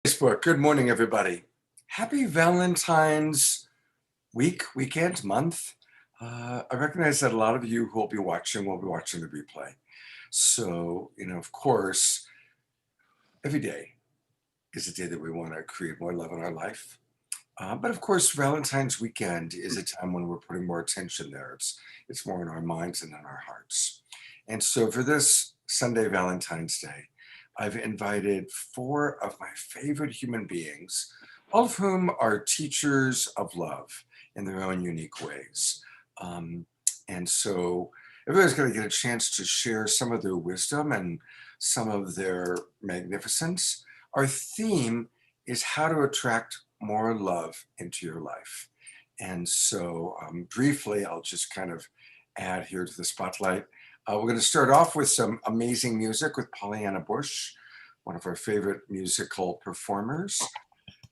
Facebook. Good morning, everybody. Happy Valentine's weekend, month. I recognize that a lot of you who will be watching the replay. So, of course, every day is a day that we want to create more love in our life. But of course, Valentine's weekend is a time when we're putting more attention there. It's more in our minds and in our hearts. And so for this Sunday, Valentine's Day, I've invited 4 of my favorite human beings, all of whom are teachers of love in their own unique ways. And so everybody's going to get a chance to share some of their wisdom and some of their magnificence. Our theme is how to attract more love into your life. And so briefly, I'll just kind of add here to the spotlight. We're going to start off with some amazing music with Pollyanna Bush, one of our favorite musical performers.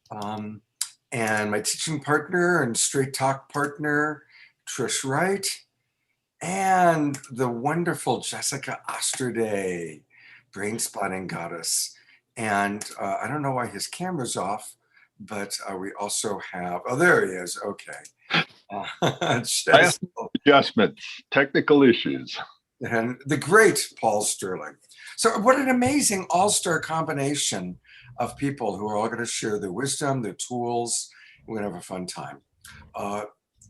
And my teaching partner and straight talk partner, Trish Wright, and the wonderful Jessica Osterday, brain spotting goddess. And I don't know why his camera's off, but we also have, oh, there he is. Okay. Adjustments, technical issues. And the great Paul Sterling. So what an amazing all-star combination of people who are all going to share their wisdom, their tools. We're going to have a fun time.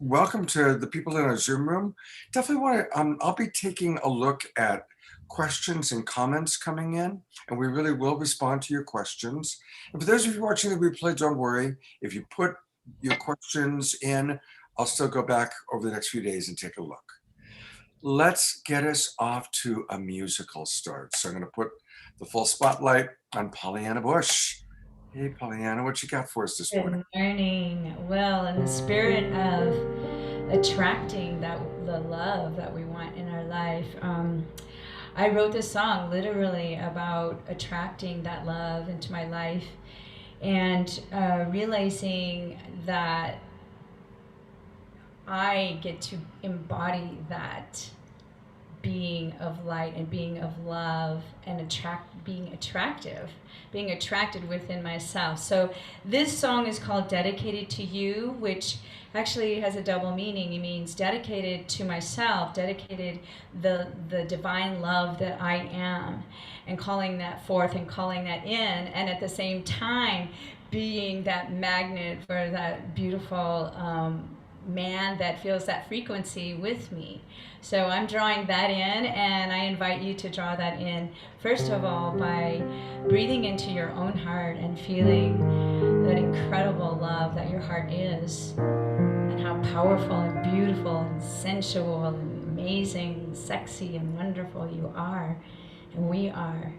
Welcome to the people in our Zoom room. Definitely want to, I'll be taking a look at questions and comments coming in, and we really will respond to your questions. And for those of you watching the replay, don't worry. If you put your questions in, I'll still go back over the next few days and take a look. Let's get us off to a musical start. So I'm going to put the full spotlight on Pollyanna Bush. Hey, Pollyanna, what you got for us this morning? Good morning. Well, in the spirit of attracting the love that we want in our life, I wrote this song literally about attracting that love into my life and realizing that I get to embody that being of light and being of love and being attracted within myself. So this song is called Dedicated to You, which actually has a double meaning. It means dedicated to myself, dedicated the divine love that I am, and calling that forth and calling that in, and at the same time being that magnet for that beautiful man that feels that frequency with me. So I'm drawing that in, and I invite you to draw that in, first of all, by breathing into your own heart and feeling that incredible love that your heart is, and how powerful and beautiful and sensual and amazing and sexy and wonderful you are, and we are.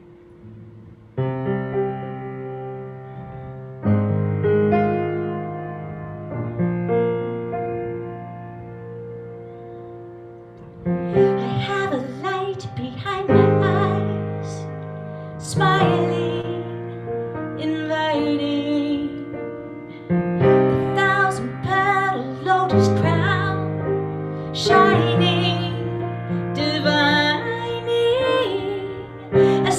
Shining, divining, a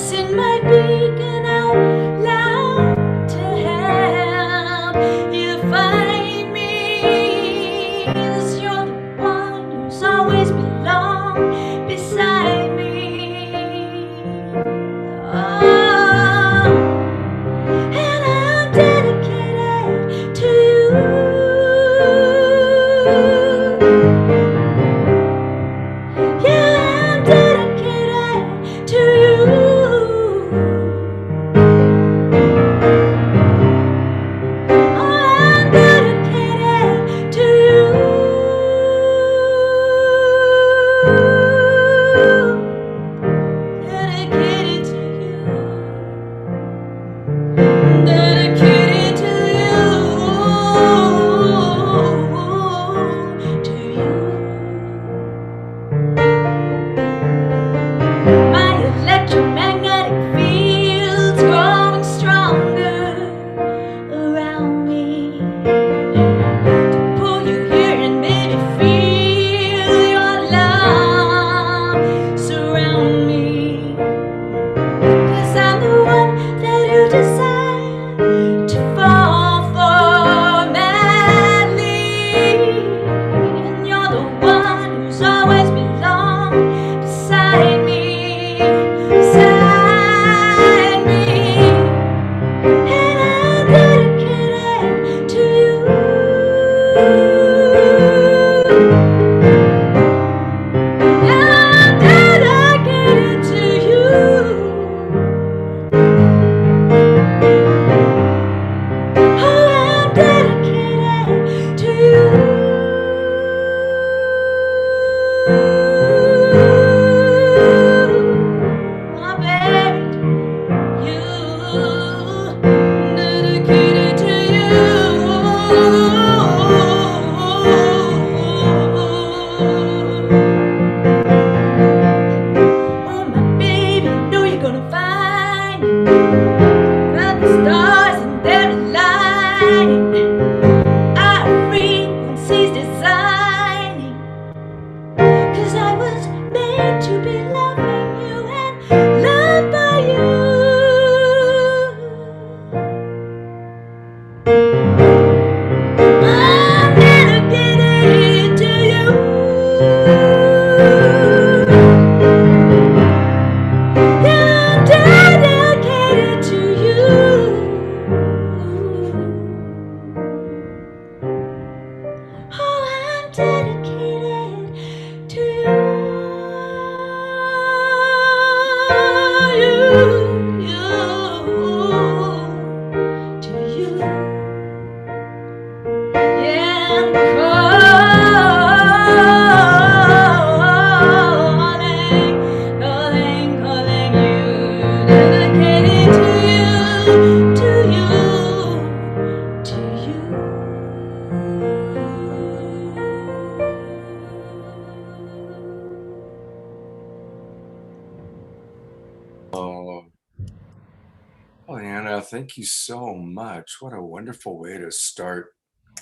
thank you so much. What a wonderful way to start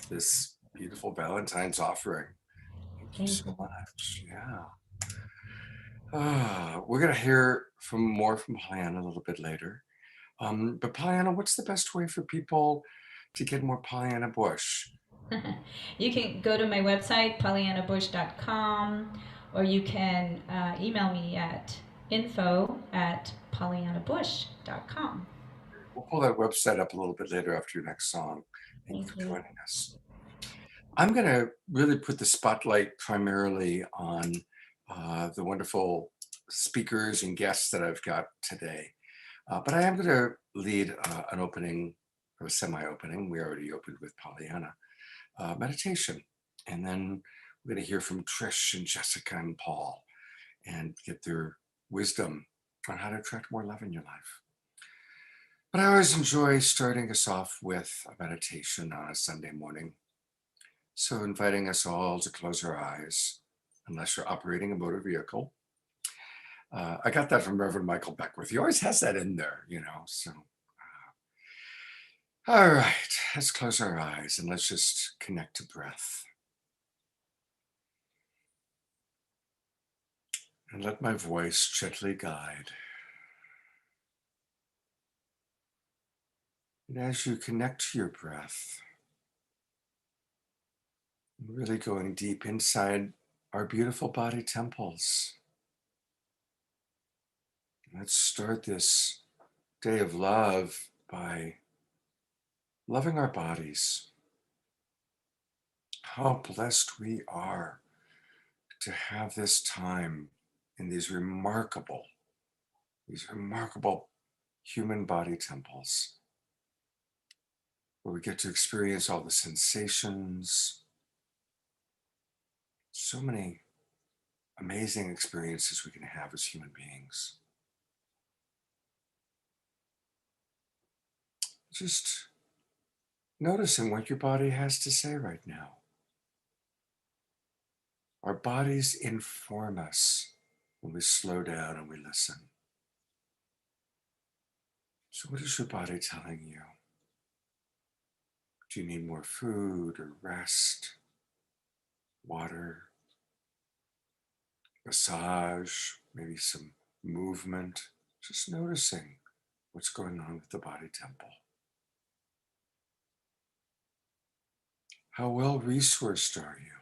this beautiful Valentine's offering. Thank you Thank so you. much. Yeah. We're going to hear more from Pollyanna a little bit later. But Pollyanna, what's the best way for people to get more Pollyanna Bush? You can go to my website, pollyannabush.com, or you can email me at info@pollyannabush.com. We'll pull that website up a little bit later after your next song. Thank you Thank for you. joining us. I'm going to really put the spotlight primarily on the wonderful speakers and guests that I've got today. But I am going to lead an opening, or a semi-opening. We already opened with Pollyanna, meditation. And then we're going to hear from Trish and Jessica and Paul and get their wisdom on how to attract more love in your life. But I always enjoy starting us off with a meditation on a Sunday morning. So inviting us all to close our eyes, unless you're operating a motor vehicle. I got that from Reverend Michael Beckwith. He always has that in there, so. All right, let's close our eyes and let's just connect to breath. And let my voice gently guide. And as you connect to your breath, really going deep inside our beautiful body temples. Let's start this day of love by loving our bodies. How blessed we are to have this time in these remarkable human body temples where we get to experience all the sensations, so many amazing experiences we can have as human beings. Just noticing what your body has to say right now. Our bodies inform us when we slow down and we listen. So what is your body telling you? Do you need more food or rest, water, massage, maybe some movement? Just noticing what's going on with the body temple. How well resourced are you?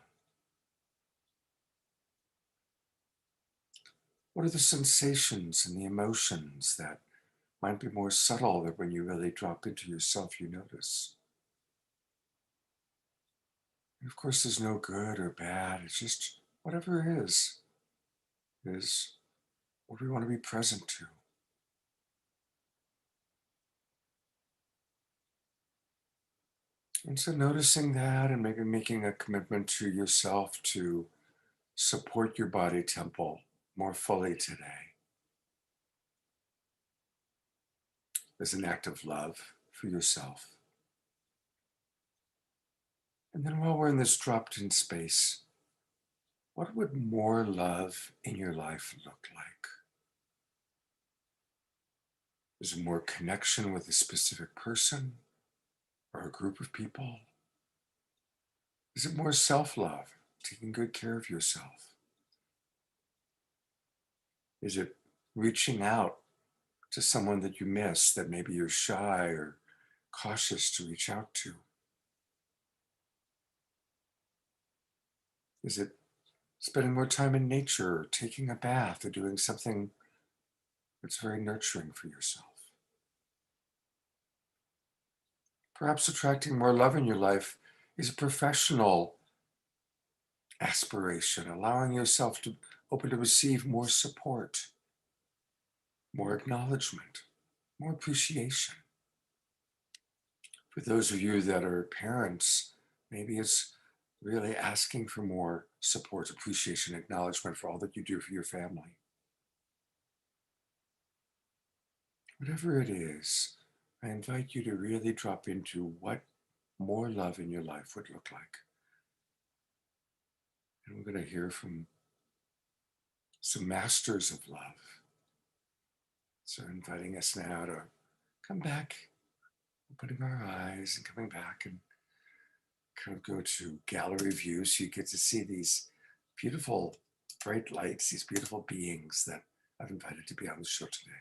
What are the sensations and the emotions that might be more subtle that when you really drop into yourself, you notice? And of course, there's no good or bad. It's just whatever is what we want to be present to. And so noticing that and maybe making a commitment to yourself to support your body temple more fully today as an act of love for yourself. And then while we're in this dropped in space, what would more love in your life look like? Is it more connection with a specific person or a group of people? Is it more self-love, taking good care of yourself? Is it reaching out to someone that you miss that maybe you're shy or cautious to reach out to? Is it spending more time in nature or taking a bath or doing something that's very nurturing for yourself? Perhaps attracting more love in your life is a professional aspiration, allowing yourself to open to receive more support, more acknowledgement, more appreciation. For those of you that are parents, maybe it's really asking for more support, appreciation, acknowledgement for all that you do for your family. Whatever it is, I invite you to really drop into what more love in your life would look like. And we're going to hear from some masters of love. So inviting us now to come back opening our eyes and coming back and kind of go to gallery view so you get to see these beautiful bright lights, these beautiful beings that I've invited to be on the show today.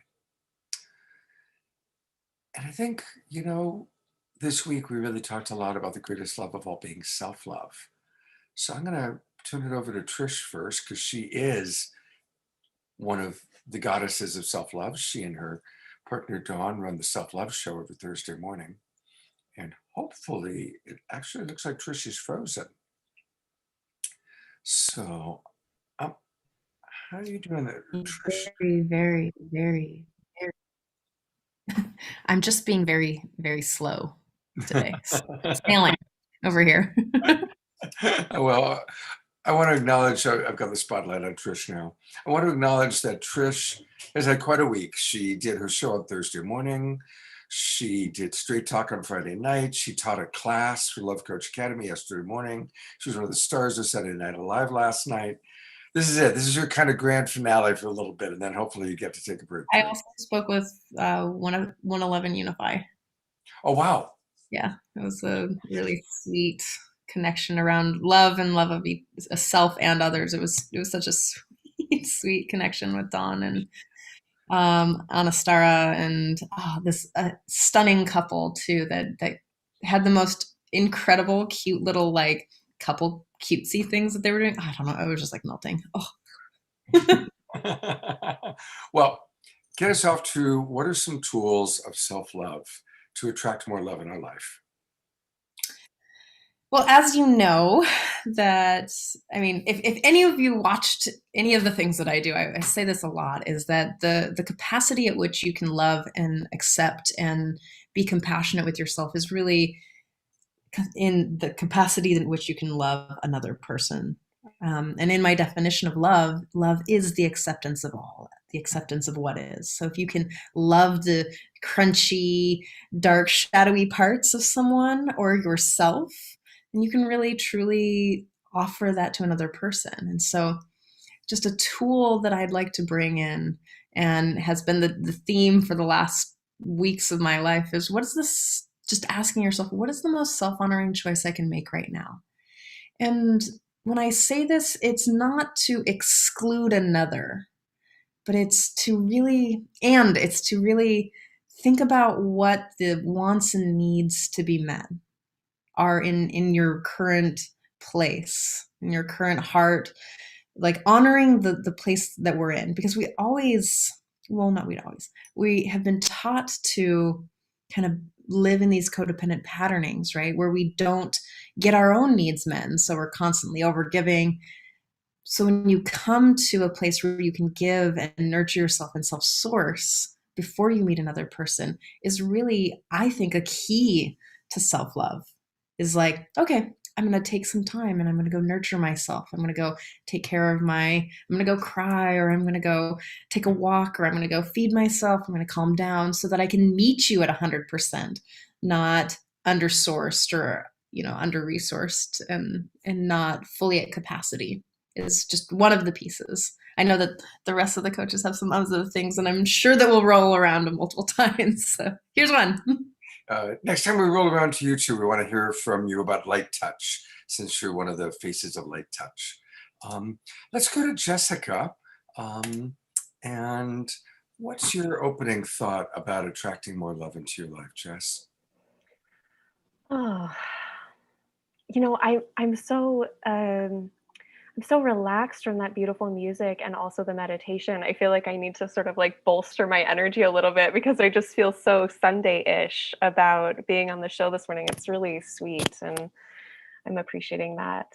And I think, this week we really talked a lot about the greatest love of all being self-love. So I'm going to turn it over to Trish first because she is one of the goddesses of self-love. She and her partner Dawn run the self-love show every Thursday morning. And hopefully it actually looks like Trish is frozen. So how are you doing there, Trish? Very, very, very, very. I'm just being very, very slow today. Sailing over here. Well, I want to acknowledge, I've got the spotlight on Trish now. I want to acknowledge that Trish has had quite a week. She did her show on Thursday morning. She did Straight Talk on Friday night. She taught a class for Love Coach Academy yesterday morning. She was one of the stars of Saturday Night Live last night. This is it. This is your kind of grand finale for a little bit, and then hopefully you get to take a break. I also spoke with 111 Unify. Oh, wow. Yeah, it was a really sweet connection around love and love of self and others. It was such a sweet, sweet connection with Dawn and Anastara and this stunning couple too that had the most incredible, cute little like couple cutesy things that they were doing. I don't know. I was just like melting. Oh. Well, get us off to what are some tools of self-love to attract more love in our life? Well, as you know, if any of you watched any of the things that I do, I say this a lot, is that the capacity at which you can love and accept and be compassionate with yourself is really in the capacity in which you can love another person. And in my definition of love, love is the acceptance of all, the acceptance of what is. So if you can love the crunchy, dark, shadowy parts of someone or yourself, then you can really, truly offer that to another person. And so just a tool that I'd like to bring in and has been the theme for the last weeks of my life is what is this? Just asking yourself, what is the most self-honoring choice I can make right now? And when I say this, it's not to exclude another, but it's to really think about what the wants and needs to be met are in your current place, in your current heart, like honoring the place that we're in, because we have been taught to kind of live in these codependent patternings, right? Where we don't get our own needs met. And so we're constantly overgiving. So when you come to a place where you can give and nurture yourself and self-source before you meet another person is really, I think, a key to self-love. Is like, okay, I'm going to take some time and I'm going to go nurture myself. I'm going to go I'm going to go cry, or I'm going to go take a walk, or I'm going to go feed myself. I'm going to calm down so that I can meet you at 100%, not undersourced or, under-resourced and not fully at capacity is just one of the pieces. I know that the rest of the coaches have some other things, and I'm sure that we'll roll around them multiple times. So here's one. Next time we roll around to you two, we want to hear from you about light touch, since you're one of the faces of light touch. Let's go to Jessica. And what's your opening thought about attracting more love into your life, Jess? Oh, I'm so relaxed from that beautiful music and also the meditation. I feel like I need to sort of like bolster my energy a little bit because I just feel so Sunday-ish about being on the show this morning. It's really sweet and I'm appreciating that.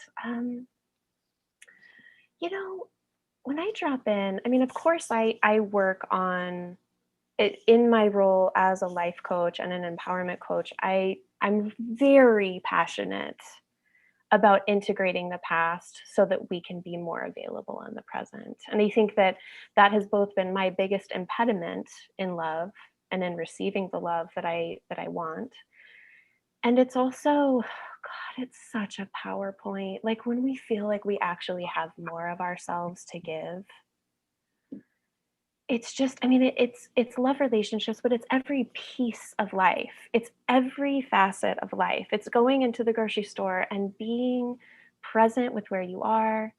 When I drop in, of course I work on it in my role as a life coach and an empowerment coach. I'm very passionate about integrating the past so that we can be more available in the present. And I think that has both been my biggest impediment in love and in receiving the love that I want. And it's also, God, it's such a power point. Like when we feel like we actually have more of ourselves to give, it's just, I mean, it's love relationships, but it's every piece of life. It's every facet of life. It's going into the grocery store and being present with where you are,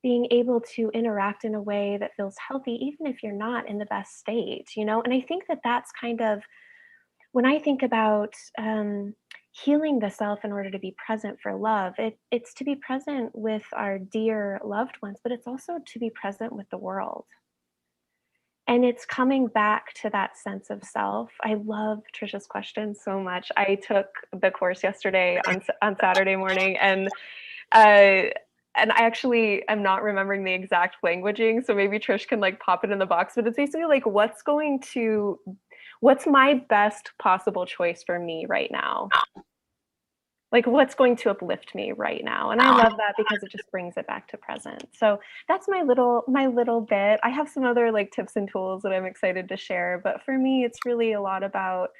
being able to interact in a way that feels healthy, even if you're not in the best state, you know? And I think that that's kind of when I think about healing the self in order to be present for love, it's to be present with our dear loved ones, but it's also to be present with the world. And it's coming back to that sense of self. I love Trisha's question so much. I took the course yesterday on Saturday morning, uh, and I actually am not remembering the exact languaging, so maybe Trish can like pop it in the box. But it's basically like, what's my best possible choice for me right now? Like what's going to uplift me right now? And I love that because it just brings it back to present. So that's my little bit. I have some other like tips and tools that I'm excited to share, but for me it's really a lot about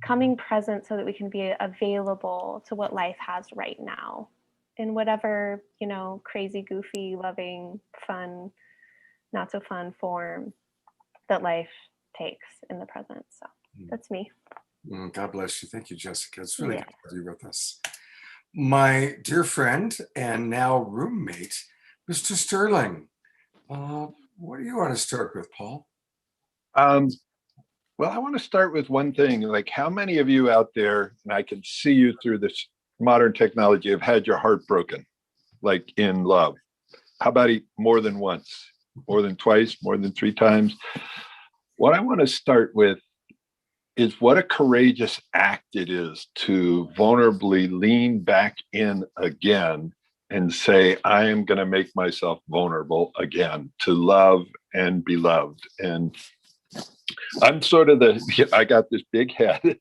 coming present so that we can be available to what life has right now in whatever, you know, crazy, goofy, loving, fun, not so fun form that life takes in the present. So that's me. God bless you. Thank you, Jessica. It's really Yeah. good to have you with us. My dear friend and now roommate, Mr. Sterling. What do you want to start with, Paul? Well, I want to start with one thing. Like, how many of you out there, and I can see you through this modern technology, have had your heart broken, like in love? How about more than once, more than twice, more than 3 times? What I want to start with is what a courageous act it is to vulnerably lean back in again and say, I am going to make myself vulnerable again to love and be loved. And I'm sort of I got this big head.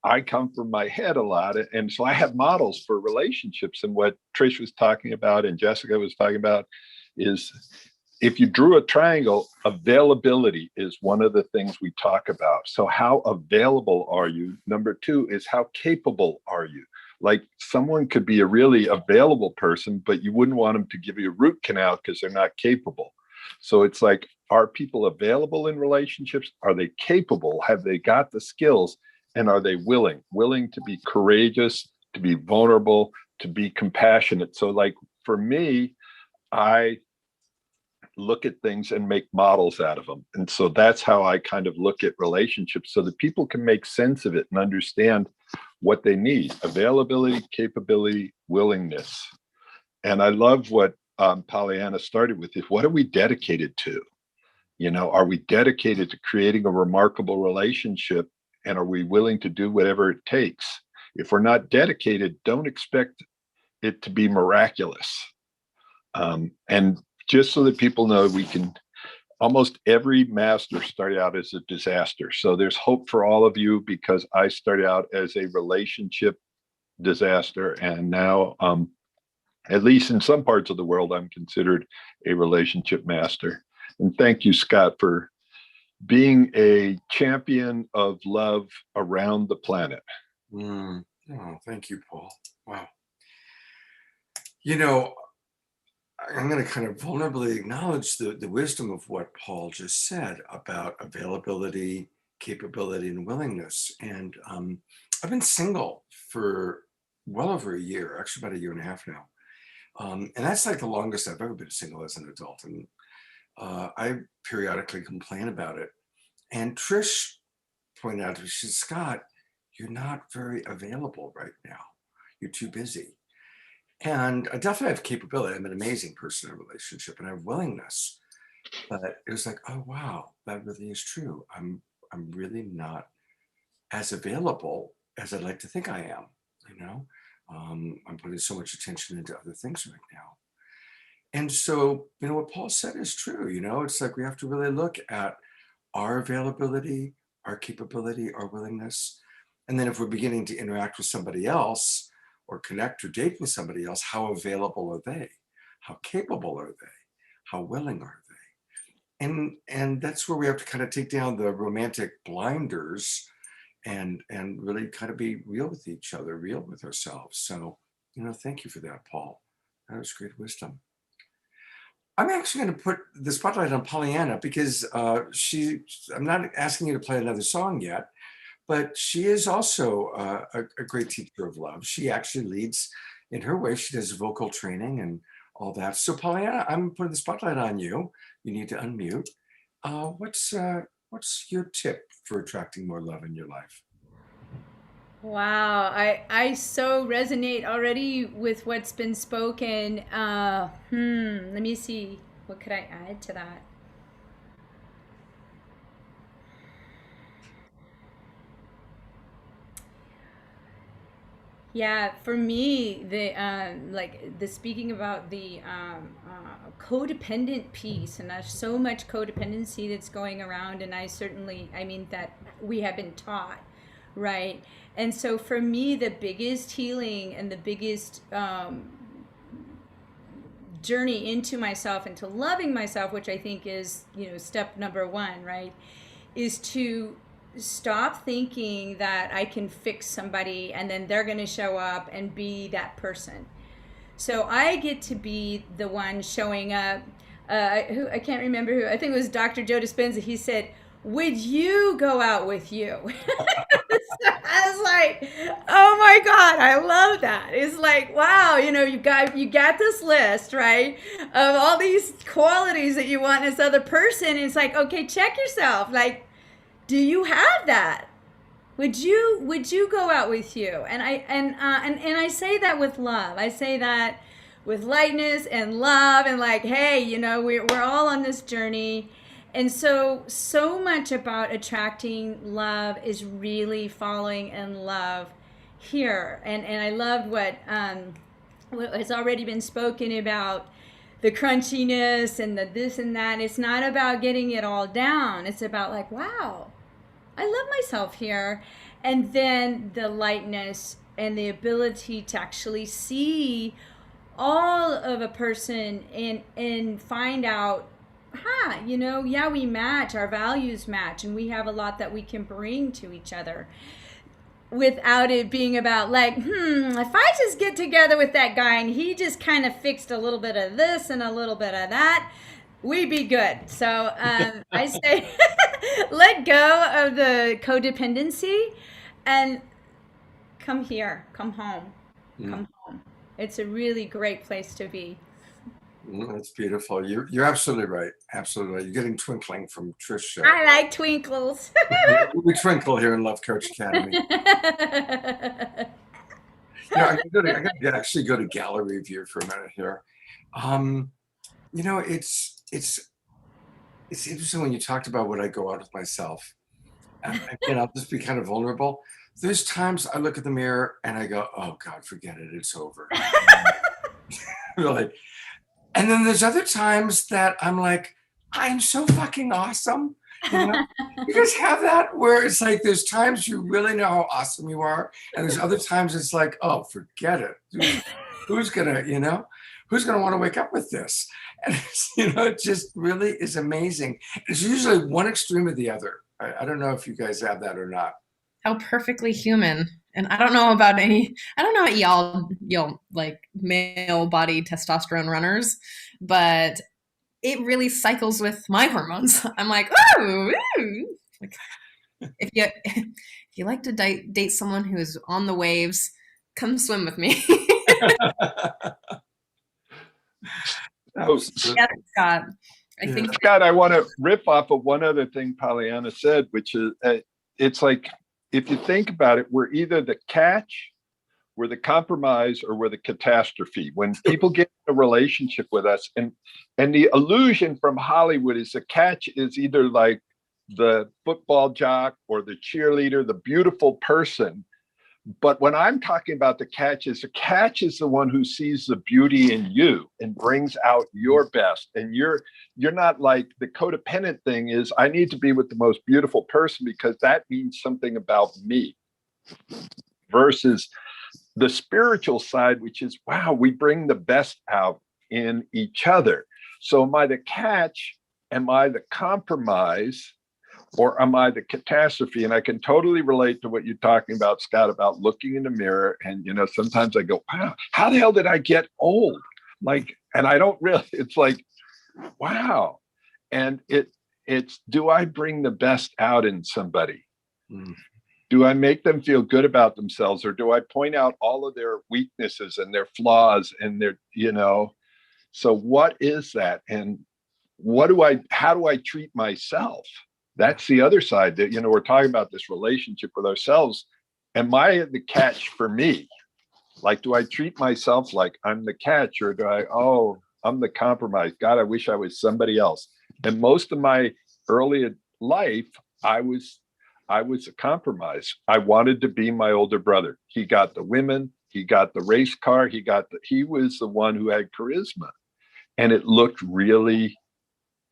I come from my head a lot. And so I have models for relationships. And what Trish was talking about and Jessica was talking about is, if you drew a triangle, availability is one of the things we talk about. So how available are you? Number 2 is how capable are you? Like, someone could be a really available person, but you wouldn't want them to give you a root canal because they're not capable. So it's like, are people available in relationships? Are they capable? Have they got the skills? And are they willing to be courageous, to be vulnerable, to be compassionate? So like for me, I look at things and make models out of them. And so that's how I kind of look at relationships, so that people can make sense of it and understand what they need: availability, capability, willingness. And I love what Pollyanna started with, is what are we dedicated to? You know, are we dedicated to creating a remarkable relationship? And are we willing to do whatever it takes? If we're not dedicated, don't expect it to be miraculous. And just so that people know, we can, almost every master started out as a disaster. So there's hope for all of you, because I started out as a relationship disaster. And now, at least in some parts of the world, I'm considered a relationship master. And thank you, Scott, for being a champion of love around the planet. Oh, thank you, Paul. Wow. You know, I'm going to kind of vulnerably acknowledge the wisdom of what Paul just said about availability, capability, and willingness. And I've been single for well over a year, actually about a year and a half now. And that's like the longest I've ever been single as an adult. And I periodically complain about it. And Trish pointed out to me, she said, Scott, you're not very available right now. You're too busy. And I definitely have capability. I'm an amazing person in a relationship, and I have willingness. But it was like, oh wow, that really is true. I'm really not as available as I'd like to think I am. You know, I'm putting so much attention into other things right now. And so, you know, what Paul said is true. You know, it's like we have to really look at our availability, our capability, our willingness. And then if we're beginning to interact with somebody else or connect or date with somebody else, how available are they? How capable are they? How willing are they? And that's where we have to kind of take down the romantic blinders and really kind of be real with each other, real with ourselves. So, you know, thank you for that, Paul. That was great wisdom. I'm actually going to put the spotlight on Pollyanna because I'm not asking you to play another song yet, but she is also a great teacher of love. She actually leads in her way. She does vocal training and all that. So Pollyanna, I'm putting the spotlight on you. You need to unmute. What's your tip for attracting more love in your life? Wow, I so resonate already with what's been spoken. Let me see. What could I add to that? Yeah, for me, the like the speaking about the codependent piece, and there's so much codependency that's going around, and I mean that we have been taught, right? And so for me, the biggest healing and the biggest journey into myself, into loving myself, which I think is, step number one, right, is to stop thinking that I can fix somebody and then they're going to show up and be that person. So I get to be the one showing up. Who I can't remember who. I think it was Dr. Joe Dispenza. He said, "Would you go out with you?" So I was like, "Oh my God, I love that." It's like, wow, you got this list, right, of all these qualities that you want in this other person. And it's like, okay, check yourself. Like, do you have that? Would you go out with you? And I say that with love. I say that with lightness and love, and like, hey, we're all on this journey. And so much about attracting love is really falling in love here. And I love what has already been spoken about, the crunchiness and the this and that. It's not about getting it all down. It's about like, wow, I love myself here. And then the lightness and the ability to actually see all of a person and find out, yeah, we match, our values match, and we have a lot that we can bring to each other without it being about like, if I just get together with that guy and he just kind of fixed a little bit of this and a little bit of that, we'd be good. So I say let go of the codependency and come here, come home, come home. It's a really great place to be. That's beautiful. You're absolutely right. Absolutely right. You're getting twinkling from Trish. I like twinkles. We twinkle here in Love Coach Academy. I gotta actually go to gallery view for a minute here. It's interesting when you talked about would I go out with myself. And again, I'll just be kind of vulnerable. There's times I look at the mirror and I go, oh God, forget it. It's over. Really. And then there's other times that I'm like, I'm so fucking awesome. You guys have that where it's like there's times you really know how awesome you are, and there's other times it's like, oh, forget it. Who's gonna want to wake up with this? And it just really is amazing. It's usually one extreme or the other. I don't know if you guys have that or not. How perfectly human. And I don't know about y'all like male body testosterone runners, but it really cycles with my hormones. I'm like, oh, like, if you like to date someone who is on the waves, come swim with me. Yes, Scott. Scott, I want to riff off of one other thing Pollyanna said, which is it's like, if you think about it, we're either the catch, we're the compromise, or we're the catastrophe. When people get in a relationship with us, and the illusion from Hollywood is the catch is either like the football jock or the cheerleader, the beautiful person. But when I'm talking about the catch is the one who sees the beauty in you and brings out your best. And you're not like the codependent thing is, I need to be with the most beautiful person because that means something about me, versus the spiritual side, which is, wow, we bring the best out in each other. So am I the catch? Am I the compromise? Or am I the catastrophe? And I can totally relate to what you're talking about, Scott, about looking in the mirror. And, sometimes I go, wow, how the hell did I get old? Like, and I don't really, it's like, wow. And it's, do I bring the best out in somebody? Mm. Do I make them feel good about themselves, or do I point out all of their weaknesses and their flaws and their, so what is that? And how do I treat myself? That's the other side that, we're talking about this relationship with ourselves. Am I the catch for me? Like, do I treat myself like I'm the catch, or I'm the compromise? God, I wish I was somebody else. And most of my early life, I was a compromise. I wanted to be my older brother. He got the women, he got the race car, he was the one who had charisma. And it looked really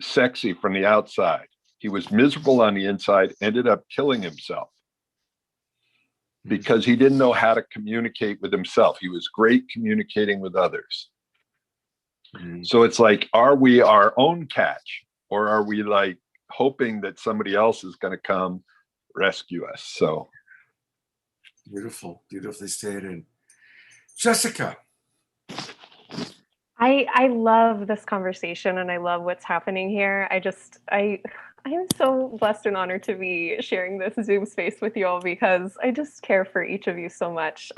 sexy from the outside. He was miserable on the inside, ended up killing himself because he didn't know how to communicate with himself. He was great communicating with others. Mm-hmm. So it's like, are we our own catch, or are we like hoping that somebody else is going to come rescue us? So beautifully stated. Jessica. I love this conversation, and I love what's happening here. I am so blessed and honored to be sharing this Zoom space with you all, because I just care for each of you so much.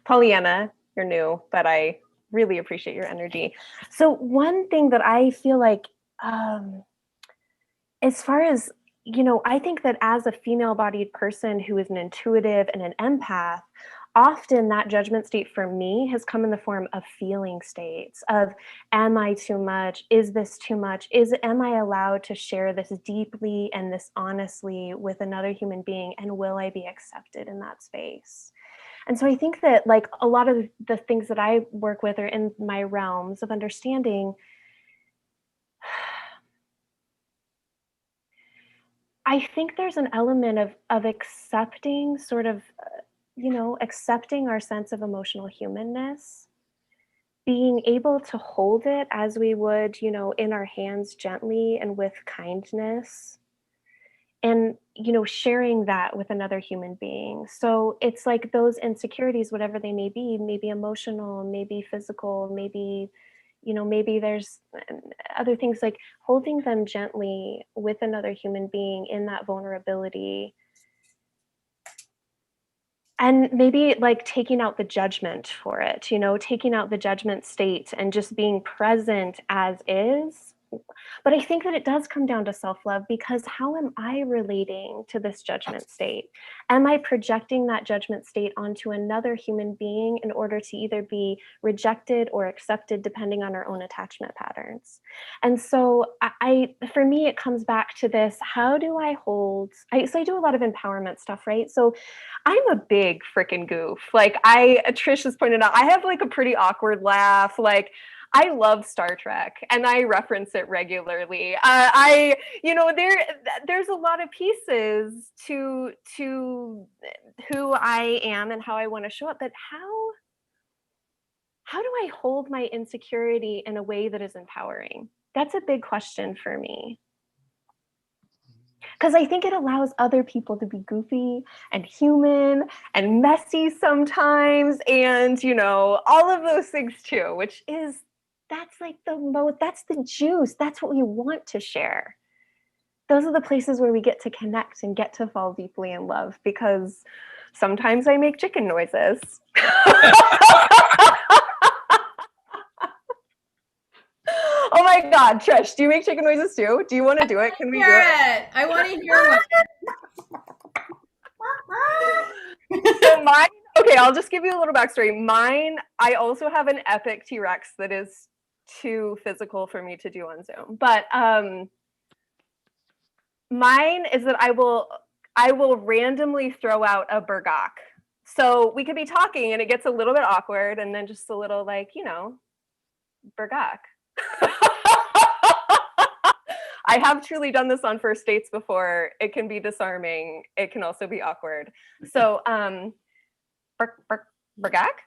Pollyanna, you're new, but I really appreciate your energy. So one thing that I feel like, as far as, I think that as a female-bodied person who is an intuitive and an empath, often that judgment state for me has come in the form of feeling states of, am I too much? Is this too much? Am I allowed to share this deeply and this honestly with another human being? And will I be accepted in that space? And so I think that, like, a lot of the things that I work with are in my realms of understanding. I think there's an element of accepting, sort of, accepting our sense of emotional humanness, being able to hold it as we would, in our hands gently and with kindness, and, sharing that with another human being. So it's like those insecurities, whatever they may be emotional, maybe physical, maybe there's other things, like holding them gently with another human being in that vulnerability. And maybe like taking out the judgment for it, taking out the judgment state and just being present as is. But I think that it does come down to self-love, because how am I relating to this judgment state? Am I projecting that judgment state onto another human being in order to either be rejected or accepted, depending on our own attachment patterns? And so for me, it comes back to this: how do I so I do a lot of empowerment stuff, right? So I'm a big freaking goof. Like Trish has pointed out, I have like a pretty awkward laugh. Like, I love Star Trek, and I reference it regularly. There's a lot of pieces to who I am and how I want to show up. But how do I hold my insecurity in a way that is empowering? That's a big question for me. Because I think it allows other people to be goofy and human and messy sometimes, and all of those things too, that's like that's the juice. That's what we want to share. Those are the places where we get to connect and get to fall deeply in love, because sometimes I make chicken noises. Oh my God, Trish, do you make chicken noises too? Do you want to do it? Can we do it? I want to hear one. So mine, okay, I'll just give you a little backstory. Mine, I also have an epic T-Rex that is too physical for me to do on Zoom. But mine is that I will randomly throw out a burgak. So we could be talking and it gets a little bit awkward, and then just a little like, burgak. I have truly done this on first dates before. It can be disarming. It can also be awkward. So burgak.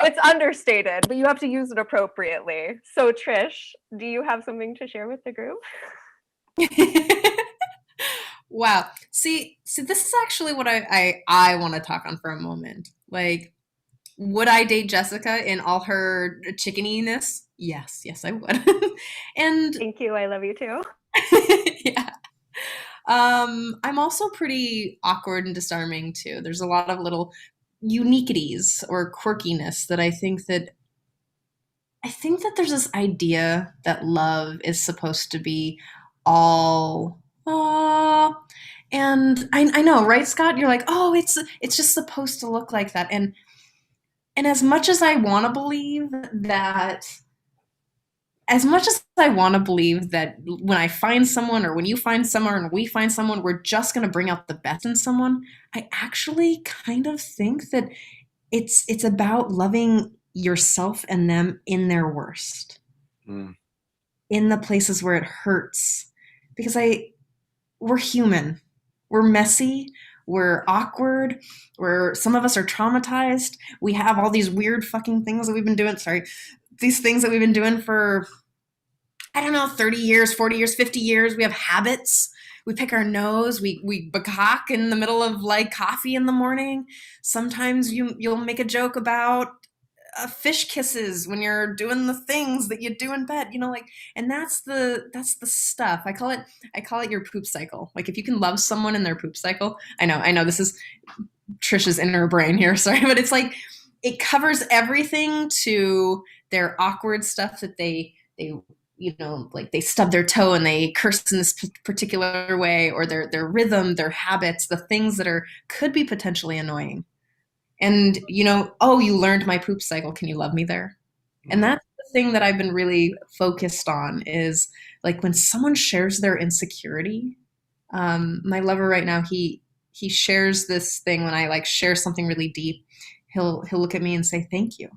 It's understated, but you have to use it appropriately. So Trish, do you have something to share with the group? Wow. See, this is actually what I want to talk on for a moment. Like, would I date Jessica in all her chickeniness? Yes, I would. And Thank you. I love you too. yeah. I'm also pretty awkward and disarming too. There's a lot of little uniquities or quirkiness that I think that there's this idea that love is supposed to be all and I know, right, Scott? You're like, oh, it's just supposed to look like that. And as much as I want to believe that as much as I want to believe that when I find someone or when you find someone and we find someone, we're just going to bring out the best in someone, I actually kind of think that it's about loving yourself and them in their worst, in the places where it hurts. Because we're human. We're messy. We're awkward. Some of us are traumatized. We have all these weird fucking things that we've been doing. Sorry. These things that we've been doing for, I don't know, 30 years, 40 years, 50 years. We have habits. We pick our nose. We bakak in the middle of like coffee in the morning. Sometimes you'll make a joke about fish kisses when you're doing the things that you do in bed, like, and that's the stuff. I call it your poop cycle. Like if you can love someone in their poop cycle, I know this is Trisha's inner brain here, sorry, but it's like it covers everything to their awkward stuff that they like they stub their toe and they curse in this particular way, or their rhythm, their habits, the things that could be potentially annoying. And, oh, you learned my poop cycle. Can you love me there? And that's the thing that I've been really focused on is like when someone shares their insecurity. My lover right now, he shares this thing when I like share something really deep. He'll look at me and say, thank you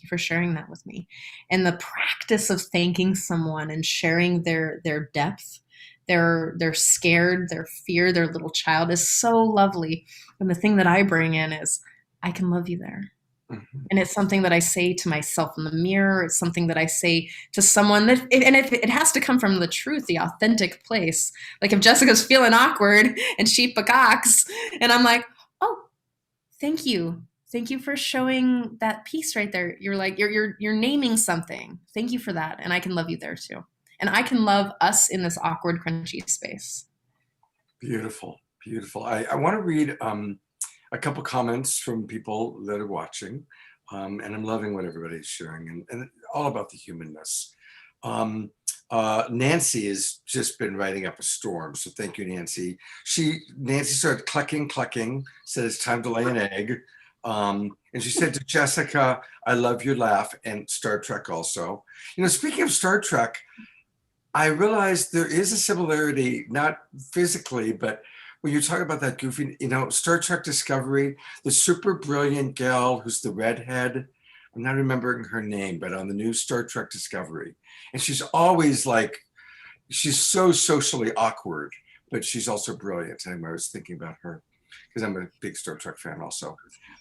for sharing that with me. And the practice of thanking someone and sharing their depth, their scared, their fear, their little child is so lovely. And the thing that I bring in is, I can love you there. Mm-hmm. And it's something that I say to myself in the mirror. It's something that I say to someone that, and if it has to come from the truth, the authentic place. Like if Jessica's feeling awkward and she pacocks and I'm like, oh, thank you. Thank you for showing that piece right there. You're like, you're naming something. Thank you for that. And I can love you there too. And I can love us in this awkward, crunchy space. Beautiful. I want to read a couple comments from people that are watching, and I'm loving what everybody's sharing, and all about the humanness. Nancy has just been writing up a storm, so thank you, Nancy. Nancy started clucking, said it's time to lay an egg, and she said to Jessica, I love your laugh, and Star Trek also. Speaking of Star Trek, I realized there is a similarity, not physically, but when you talk about that goofy, Star Trek Discovery, the super brilliant gal who's the redhead, I'm not remembering her name, but on the new Star Trek Discovery. And she's always like, she's so socially awkward, but she's also brilliant. Anyway, I was thinking about her because I'm a big Star Trek fan also.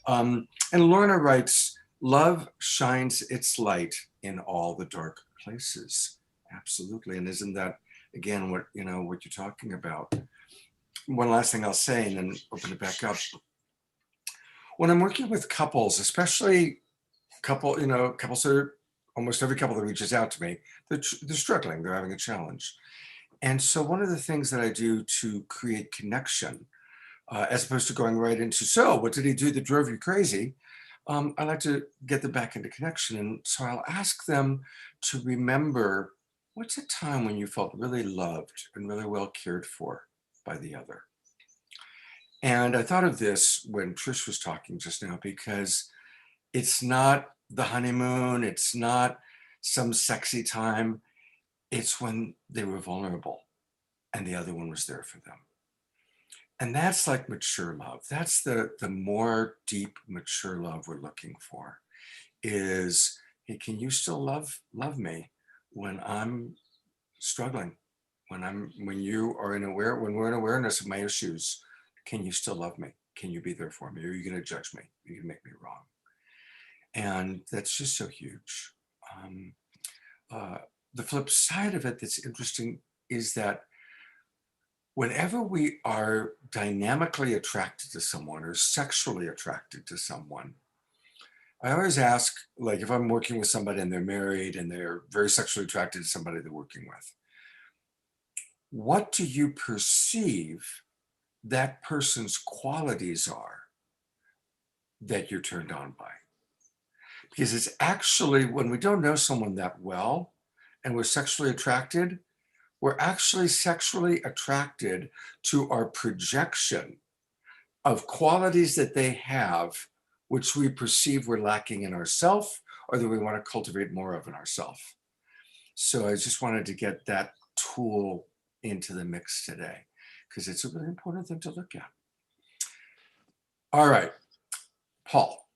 And Lorna writes, love shines its light in all the dark places. Absolutely. And isn't that, again, what you're talking about? One last thing I'll say and then open it back up. When I'm working with couples, especially couples are, almost every couple that reaches out to me, they're struggling, they're having a challenge. And so one of the things that I do to create connection, as opposed to going right into, so what did he do that drove you crazy? I like to get them back into connection. And so I'll ask them to remember, what's a time when you felt really loved and really well cared for by the other? And I thought of this when Trish was talking just now, because it's not the honeymoon, it's not some sexy time, it's when they were vulnerable and the other one was there for them. And that's like mature love. That's the more deep, mature love we're looking for, is, hey, can you still love me when I'm struggling? When we're in awareness of my issues, can you still love me? Can you be there for me? Or are you going to judge me? Are you going to make me wrong? And that's just so huge. The flip side of it that's interesting is that whenever we are dynamically attracted to someone or sexually attracted to someone, I always ask, like, if I'm working with somebody and they're married and they're very sexually attracted to somebody they're working with, what do you perceive that person's qualities are that you're turned on by? Because it's actually, when we don't know someone that well and we're sexually attracted, we're actually sexually attracted to our projection of qualities that they have, which we perceive we're lacking in ourselves or that we want to cultivate more of in ourselves. So I just wanted to get that tool into the mix today because it's a really important thing to look at. All right, Paul.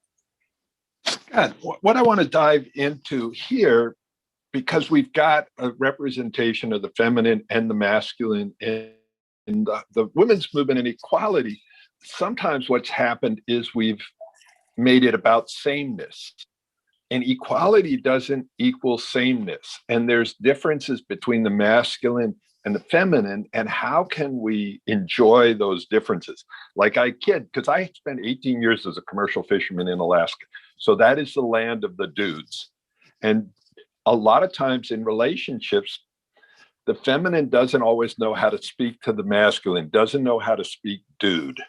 God, what I want to dive into here, because we've got a representation of the feminine and the masculine in the women's movement and equality, sometimes what's happened is we've made it about sameness. And equality doesn't equal sameness. And there's differences between the masculine and the feminine. And how can we enjoy those differences? Like I kid, because I spent 18 years as a commercial fisherman in Alaska. So that is the land of the dudes. And a lot of times in relationships, the feminine doesn't always know how to speak to the masculine, doesn't know how to speak dude.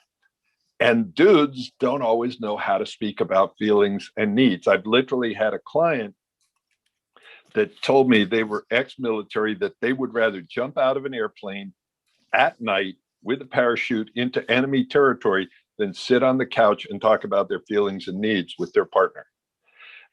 And dudes don't always know how to speak about feelings and needs. I've literally had a client that told me they were ex-military, that they would rather jump out of an airplane at night with a parachute into enemy territory than sit on the couch and talk about their feelings and needs with their partner.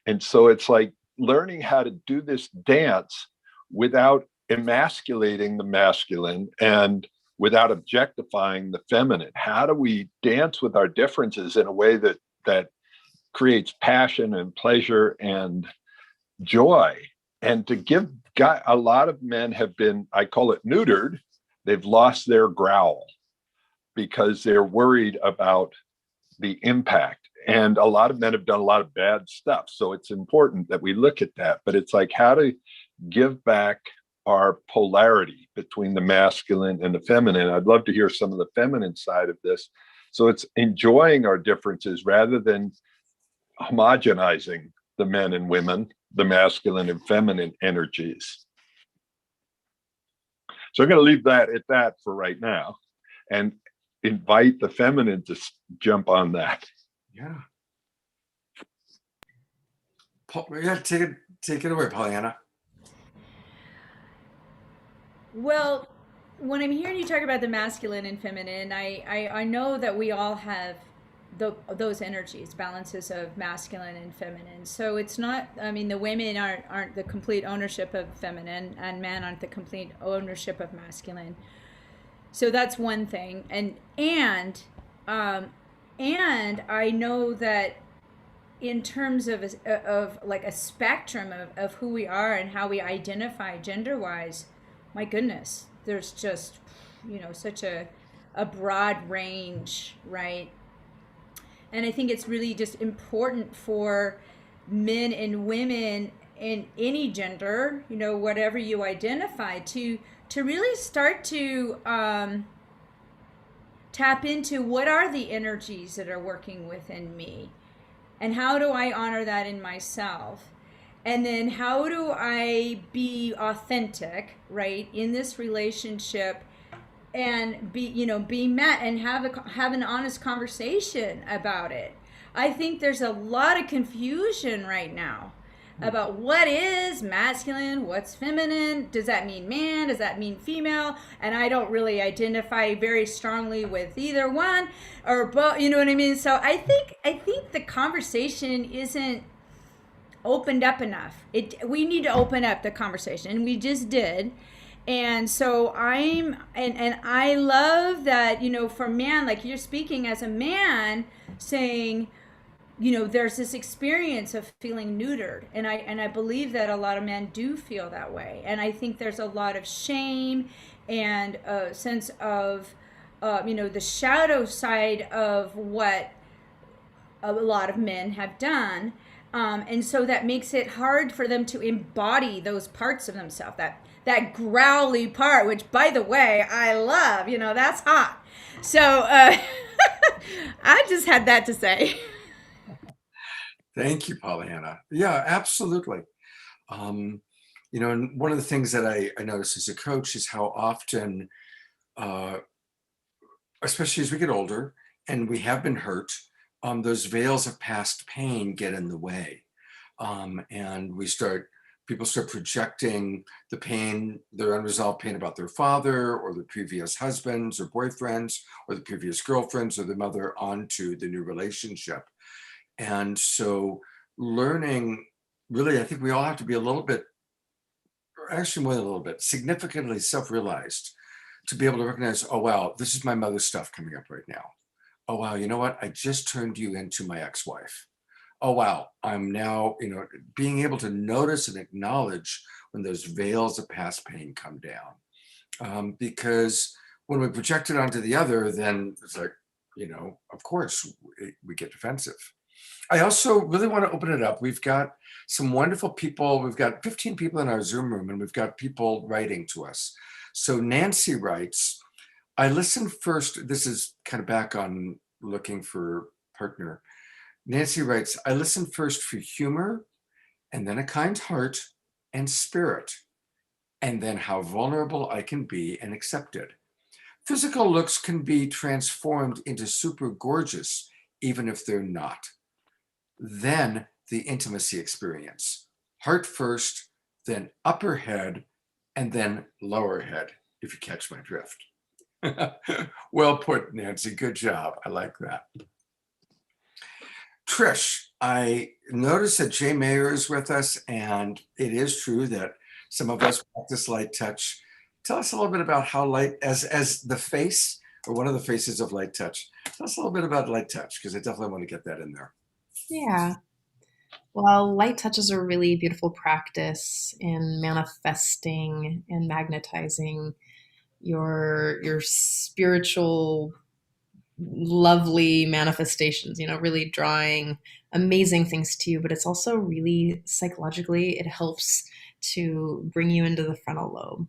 And so it's like learning how to do this dance without emasculating the masculine and without objectifying the feminine. How do we dance with our differences in a way that creates passion and pleasure and joy? And to give a lot of men have been, I call it neutered. They've lost their growl because they're worried about the impact. And a lot of men have done a lot of bad stuff. So it's important that we look at that. But it's like how to give back our polarity between the masculine and the feminine. I'd love to hear some of the feminine side of this. So it's enjoying our differences rather than homogenizing the men and women, the masculine and feminine energies. So I'm going to leave that at that for right now and invite the feminine to jump on that. Yeah. Paul, yeah, take it away, Pollyanna. Well, when I'm hearing you talk about the masculine and feminine, I know that we all have those energies, balances of masculine and feminine. So it's not, I mean, the women aren't the complete ownership of feminine, and men aren't the complete ownership of masculine. So that's one thing. And I know that in terms of like a spectrum of who we are and how we identify gender wise, my goodness, there's just, such a broad range, right? And I think it's really just important for men and women in any gender, whatever you identify, to really start to tap into what are the energies that are working within me, and how do I honor that in myself. And then how do I be authentic, right, in this relationship, and be met and have an honest conversation about it. I think there's a lot of confusion right now about what is masculine, what's feminine. Does that mean man? Does that mean female? And I don't really identify very strongly with either one or both. You know what I mean? So I think the conversation isn't opened up enough. We need to open up the conversation, and we just did. And so I love that, for man, like you're speaking as a man, saying, there's this experience of feeling neutered, and I believe that a lot of men do feel that way. And I think there's a lot of shame and a sense of the shadow side of what a lot of men have done. And so that makes it hard for them to embody those parts of themselves, that growly part, which, by the way, I love. That's hot. So I just had that to say. Thank you, Pollyanna. Yeah, absolutely. And one of the things that I notice as a coach is how often, uh, especially as we get older and we have been hurt, those veils of past pain get in the way. And people start projecting the pain, their unresolved pain about their father or the previous husbands or boyfriends or the previous girlfriends or the mother onto the new relationship. And so learning, really, I think we all have to be a little bit, or actually more than a little bit, significantly self-realized to be able to recognize, oh, wow, this is my mother's stuff coming up right now. Oh, wow, you know what? I just turned you into my ex-wife. Oh, wow, I'm now, being able to notice and acknowledge when those veils of past pain come down. Because when we project it onto the other, then it's like, of course, we get defensive. I also really want to open it up. We've got some wonderful people. We've got 15 people in our Zoom room, and we've got people writing to us. So Nancy writes, I listen first. This is kind of back on looking for partner. Nancy writes, I listen first for humor, and then a kind heart and spirit, and then how vulnerable I can be and accepted. Physical looks can be transformed into super gorgeous, even if they're not. Then the intimacy experience. Heart first, then upper head, and then lower head, if you catch my drift. Well put, Nancy. Good job. I like that. Trish, I noticed that Jay Mayer is with us, and it is true that some of us practice light touch. Tell us a little bit about how light, as the face, or one of the faces of light touch. Tell us a little bit about light touch, because I definitely want to get that in there. Yeah. Well, light touch is a really beautiful practice in manifesting and magnetizing your spiritual, lovely manifestations, really drawing amazing things to you. But it's also really psychologically, it helps to bring you into the frontal lobe.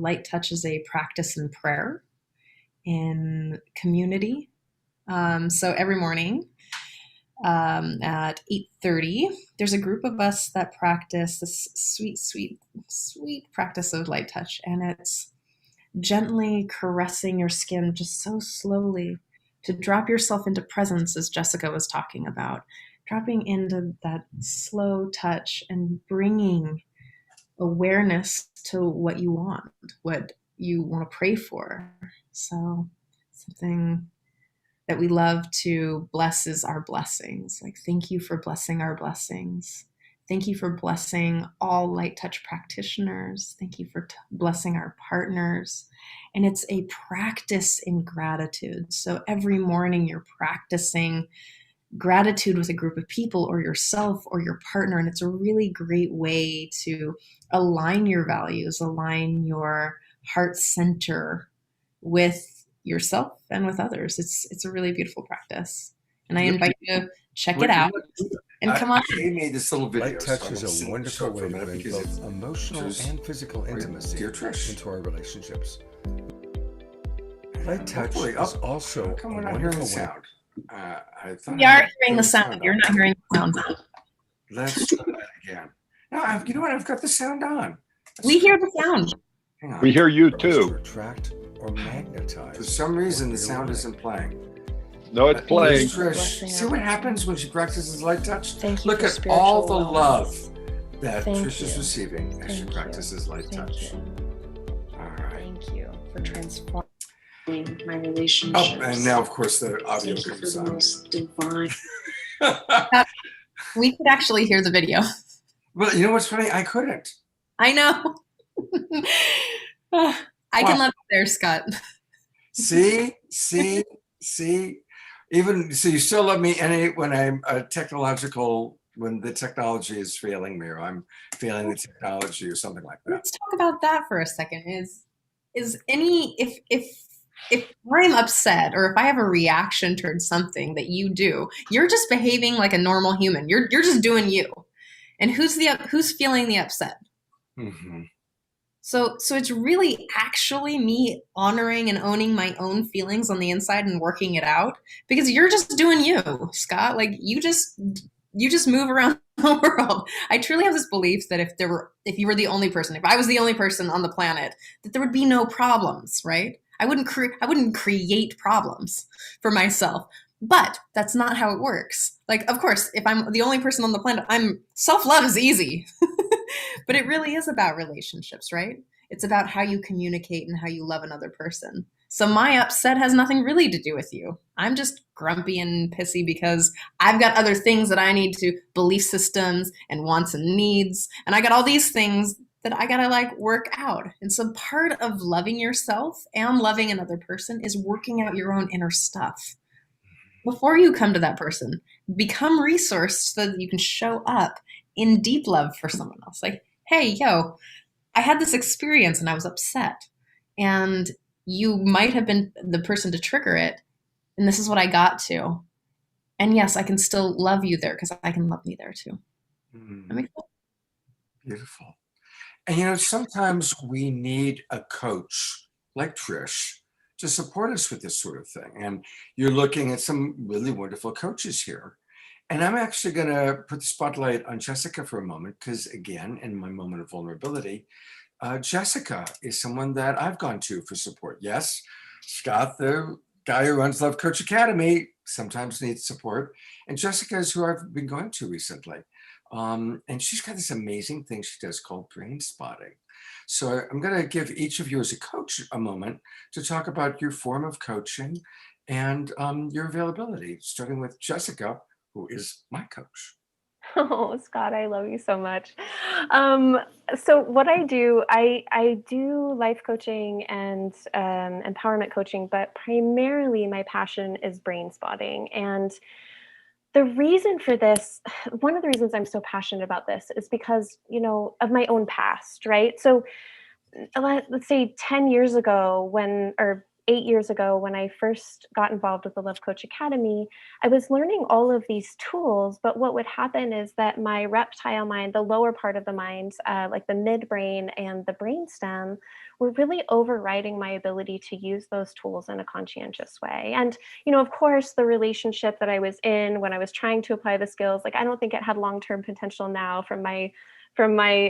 Light touch is a practice in prayer, in community. So every morning, at 8:30, there's a group of us that practice this sweet, sweet, sweet practice of light touch, and it's gently caressing your skin just so slowly to drop yourself into presence, as Jessica was talking about, dropping into that slow touch and bringing awareness to what you want to pray for. So something that we love to bless is our blessings. Like, thank you for blessing our blessings. Thank you for blessing all light touch practitioners. Thank you for blessing our partners. And it's a practice in gratitude. So every morning you're practicing gratitude with a group of people or yourself or your partner. And it's a really great way to align your values, align your heart center with yourself and with others. It's a really beautiful practice. And I invite you to check it out. And come on. They made this little video. Light touch is a wonderful way to bring both emotional and physical intimacy into our relationships. Light touch is also Come on, a I'm hearing the wonderful way. sound. I thought We are hearing the sound. You're not hearing the sound. Let's try that again. No, you know what? I've got the sound on. We hear the sound. Hang on. We hear you To too. attract or magnetize. For some reason, the sound isn't playing. No, it's playing. Trish, see what happens when she practices light touch? Thank you Look for at all the spiritual love wellness. that Thank Trish is you. receiving as she Thank you. practices light Thank touch. you. All right. Thank you for transforming. My relationships. Oh, and now, of course, the audio Thank you for comes the on. most divine. We could actually hear the video. Well, you know what's funny? I couldn't. I know. I can love you there, Scott. See. Even so, you still love me when I'm when the technology is failing me, or I'm failing the technology, or something like that. Let's talk about that for a second. Is any if I'm upset or if I have a reaction towards something that you do, you're just behaving like a normal human. You're just doing you. And who's feeling the upset? Mm-hmm. So it's really actually me honoring and owning my own feelings on the inside and working it out, because you're just doing you, Scott. Like, you just you just move around the world. I truly have this belief that if you were the only person, if I was the only person on the planet, that there would be no problems, right? I wouldn't create problems for myself. But that's not how it works. Like, of course, if I'm the only person on the planet, self-love is easy. But it really is about relationships, right? It's about how you communicate and how you love another person. So my upset has nothing really to do with you. I'm just grumpy and pissy because I've got other things that I need to, belief systems and wants and needs. And I got all these things that I gotta like work out. And so part of loving yourself and loving another person is working out your own inner stuff. Before you come to that person, become resourced so that you can show up in deep love for someone else. Like, hey, yo, I had this experience and I was upset. And you might have been the person to trigger it. And this is what I got to. And yes, I can still love you there because I can love me there too. That makes sense? Beautiful. And sometimes we need a coach like Trish to support us with this sort of thing. And you're looking at some really wonderful coaches here. And I'm actually going to put the spotlight on Jessica for a moment, because again, in my moment of vulnerability, Jessica is someone that I've gone to for support. Yes, Scott, the guy who runs Love Coach Academy, sometimes needs support. And Jessica is who I've been going to recently. And she's got this amazing thing she does called brain spotting. So I'm going to give each of you as a coach a moment to talk about your form of coaching and your availability, starting with Jessica, who is my coach. Oh, Scott, I love you so much. So what I do life coaching and empowerment coaching, but primarily my passion is brain spotting. And the reason for this, one of the reasons I'm so passionate about this is because, of my own past, right? So let's say 10 years ago or 8 years ago, when I first got involved with the Love Coach Academy, I was learning all of these tools, but what would happen is that my reptile mind, the lower part of the mind, like the midbrain and the brainstem, were really overriding my ability to use those tools in a conscientious way. And, of course, the relationship that I was in when I was trying to apply the skills, like, I don't think it had long-term potential now from my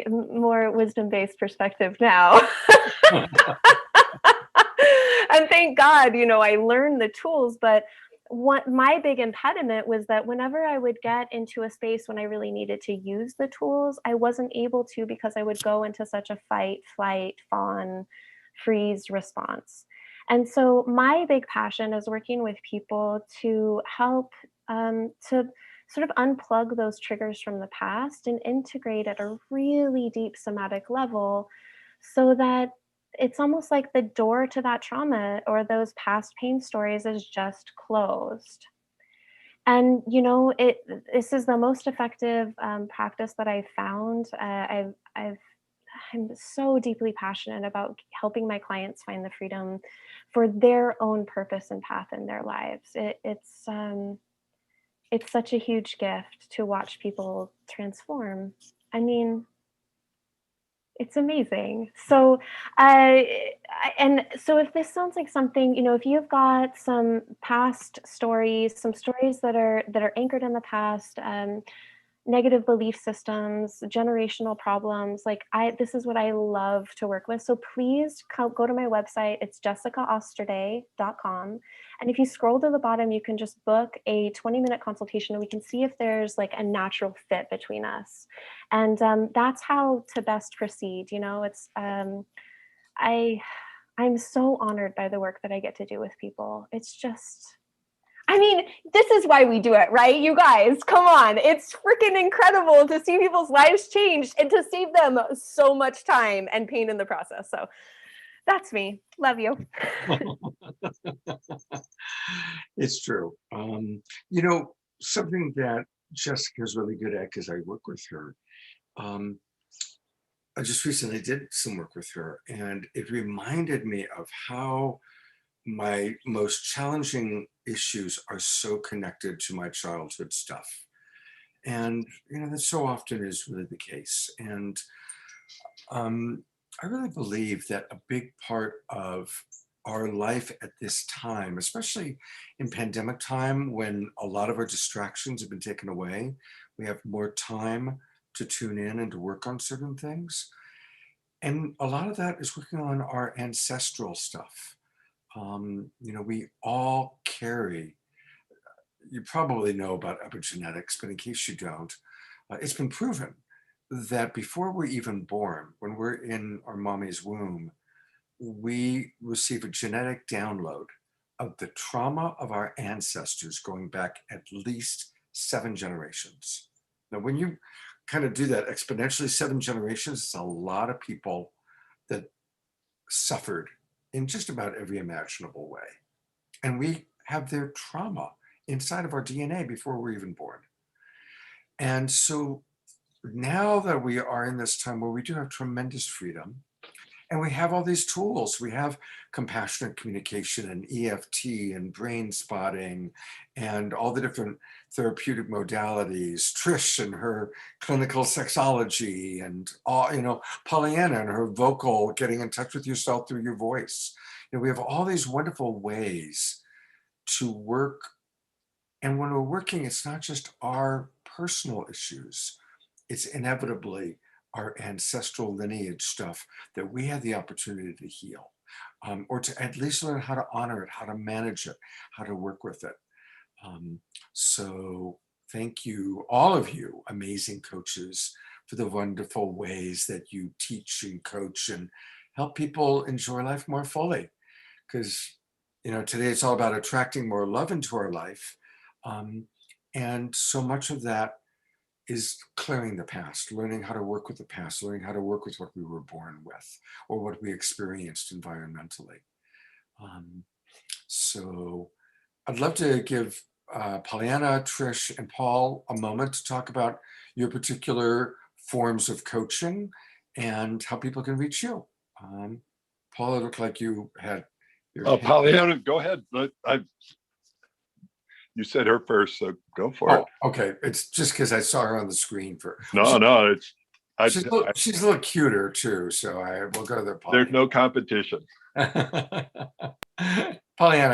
more wisdom-based perspective now. And thank God, I learned the tools, but what my big impediment was that whenever I would get into a space when I really needed to use the tools, I wasn't able to, because I would go into such a fight, flight, fawn, freeze response. And so my big passion is working with people to help to sort of unplug those triggers from the past and integrate at a really deep somatic level, so that it's almost like the door to that trauma or those past pain stories is just closed. And this is the most effective practice that I've found. I'm so deeply passionate about helping my clients find the freedom for their own purpose and path in their lives. It's such a huge gift to watch people transform. I mean, it's amazing. So, and so if this sounds like something, if you've got some past stories, some stories that are anchored in the past, negative belief systems, generational problems, this is what I love to work with. So please go to my website. It's jessicaosterday.com. And if you scroll to the bottom, you can just book a 20-minute consultation and we can see if there's like a natural fit between us. And that's how to best proceed. I'm so honored by the work that I get to do with people. It's just, this is why we do it, right? You guys, come on. It's freaking incredible to see people's lives change and to save them so much time and pain in the process. So that's me. Love you. It's true. Something that Jessica's really good at, because I work with her, I just recently did some work with her, and it reminded me of how my most challenging issues are so connected to my childhood stuff. And, that so often is really the case. And I really believe that a big part of our life at this time, especially in pandemic time, when a lot of our distractions have been taken away, We have more time to tune in and to work on certain things. And a lot of that is working on our ancestral stuff. We all carry, you probably know about epigenetics, but in case you don't, it's been proven that before we're even born, when we're in our mommy's womb, we receive a genetic download of the trauma of our ancestors going back at least 7 generations. Now, when you kind of do that exponentially, 7 generations, it's a lot of people that suffered in just about every imaginable way. And we have their trauma inside of our DNA before we're even born. And so now that we are in this time where we do have tremendous freedom, and we have all these tools. We have compassionate communication and EFT and brain spotting and all the different therapeutic modalities. Trish and her clinical sexology, and all, Pollyanna and her vocal, getting in touch with yourself through your voice. We have all these wonderful ways to work. And when we're working, it's not just our personal issues. It's inevitably our ancestral lineage stuff that we have the opportunity to heal, or to at least learn how to honor it, how to manage it, how to work with it. So thank you, all of you amazing coaches, for the wonderful ways that you teach and coach and help people enjoy life more fully. Because, today it's all about attracting more love into our life. And so much of that is clearing the past, learning how to work with the past, learning how to work with what we were born with or what we experienced environmentally. So I'd love to give Pollyanna, Trish, and Paul a moment to talk about your particular forms of coaching and how people can reach you. Paul, it looked like you had your Pollyanna, go ahead. You said her first, so go for it. Okay. It's just because I saw her on the screen for. No, she's a little cuter too, so we'll go there. There's no competition. Pollyanna,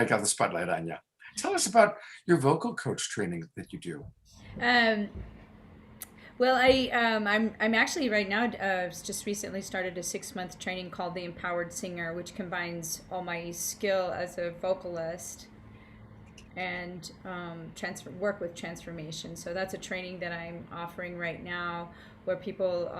I got the spotlight on you. Tell us about your vocal coach training that you do. Well, I'm actually right now just recently started a 6-month training called the Empowered Singer, which combines all my skill as a vocalist and work with transformation. So that's a training that I'm offering right now, where people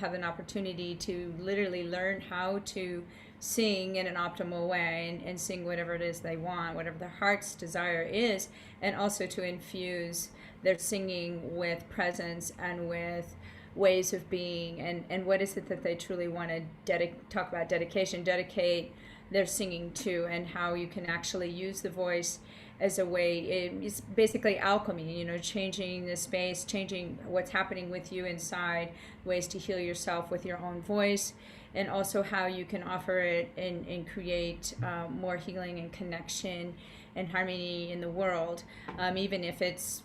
have an opportunity to literally learn how to sing in an optimal way and sing whatever it is they want, whatever their heart's desire is, and also to infuse their singing with presence and with ways of being, and what is it that they truly want to talk about dedicate their singing to, and how you can actually use the voice as a way. It's basically alchemy, changing the space, changing what's happening with you inside, ways to heal yourself with your own voice, and also how you can offer it and create more healing and connection and harmony in the world, even if it's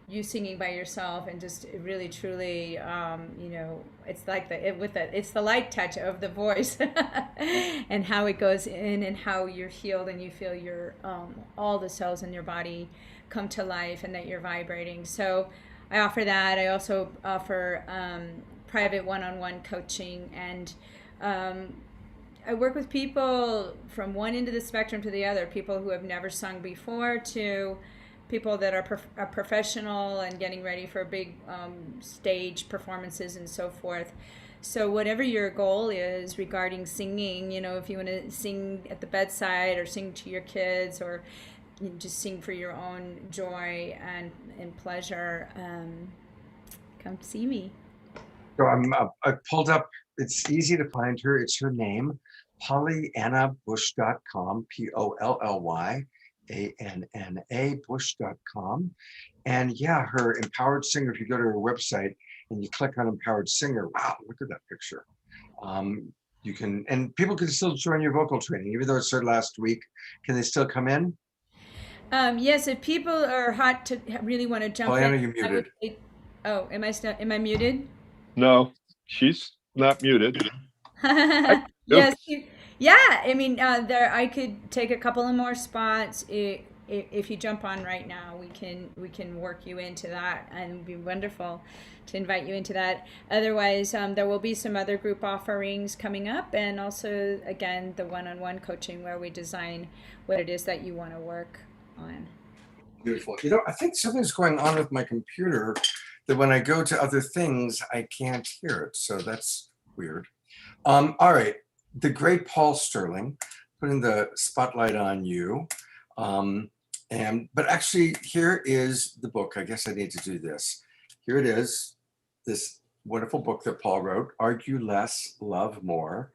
you singing by yourself and just really truly it's like it's the light touch of the voice and how it goes in and how you're healed and you feel your all the cells in your body come to life and that you're vibrating. So I offer that. I also offer private one-on-one coaching, and I work with people from one end of the spectrum to the other, people who have never sung before to people that are professional and getting ready for big stage performances and so forth. So whatever your goal is regarding singing, if you want to sing at the bedside or sing to your kids or just sing for your own joy and pleasure, come see me. So I pulled up, it's easy to find her. It's her name, PollyAnnaBush.com, PollyAnna Bush.com. And yeah, her Empowered Singer, if you go to her website and you click on Empowered Singer, wow, look at that picture. You can, and people can still join your vocal training, even though it started last week. Can they still come in? Yes, if people are hot to really want to jump in. You're muted. Am I muted? No, she's not muted. Yes. Yeah, I mean, I could take a couple of more spots. if you jump on right now, we can work you into that, and it'd be wonderful to invite you into that. Otherwise, there will be some other group offerings coming up, and also again the one-on-one coaching where we design what it is that you want to work on. Beautiful. I think something's going on with my computer that when I go to other things, I can't hear it. So that's weird. All right. The great Paul Sterling, putting the spotlight on you. But actually, here is the book. I guess I need to do this. Here it is, this wonderful book that Paul wrote, Argue Less, Love More.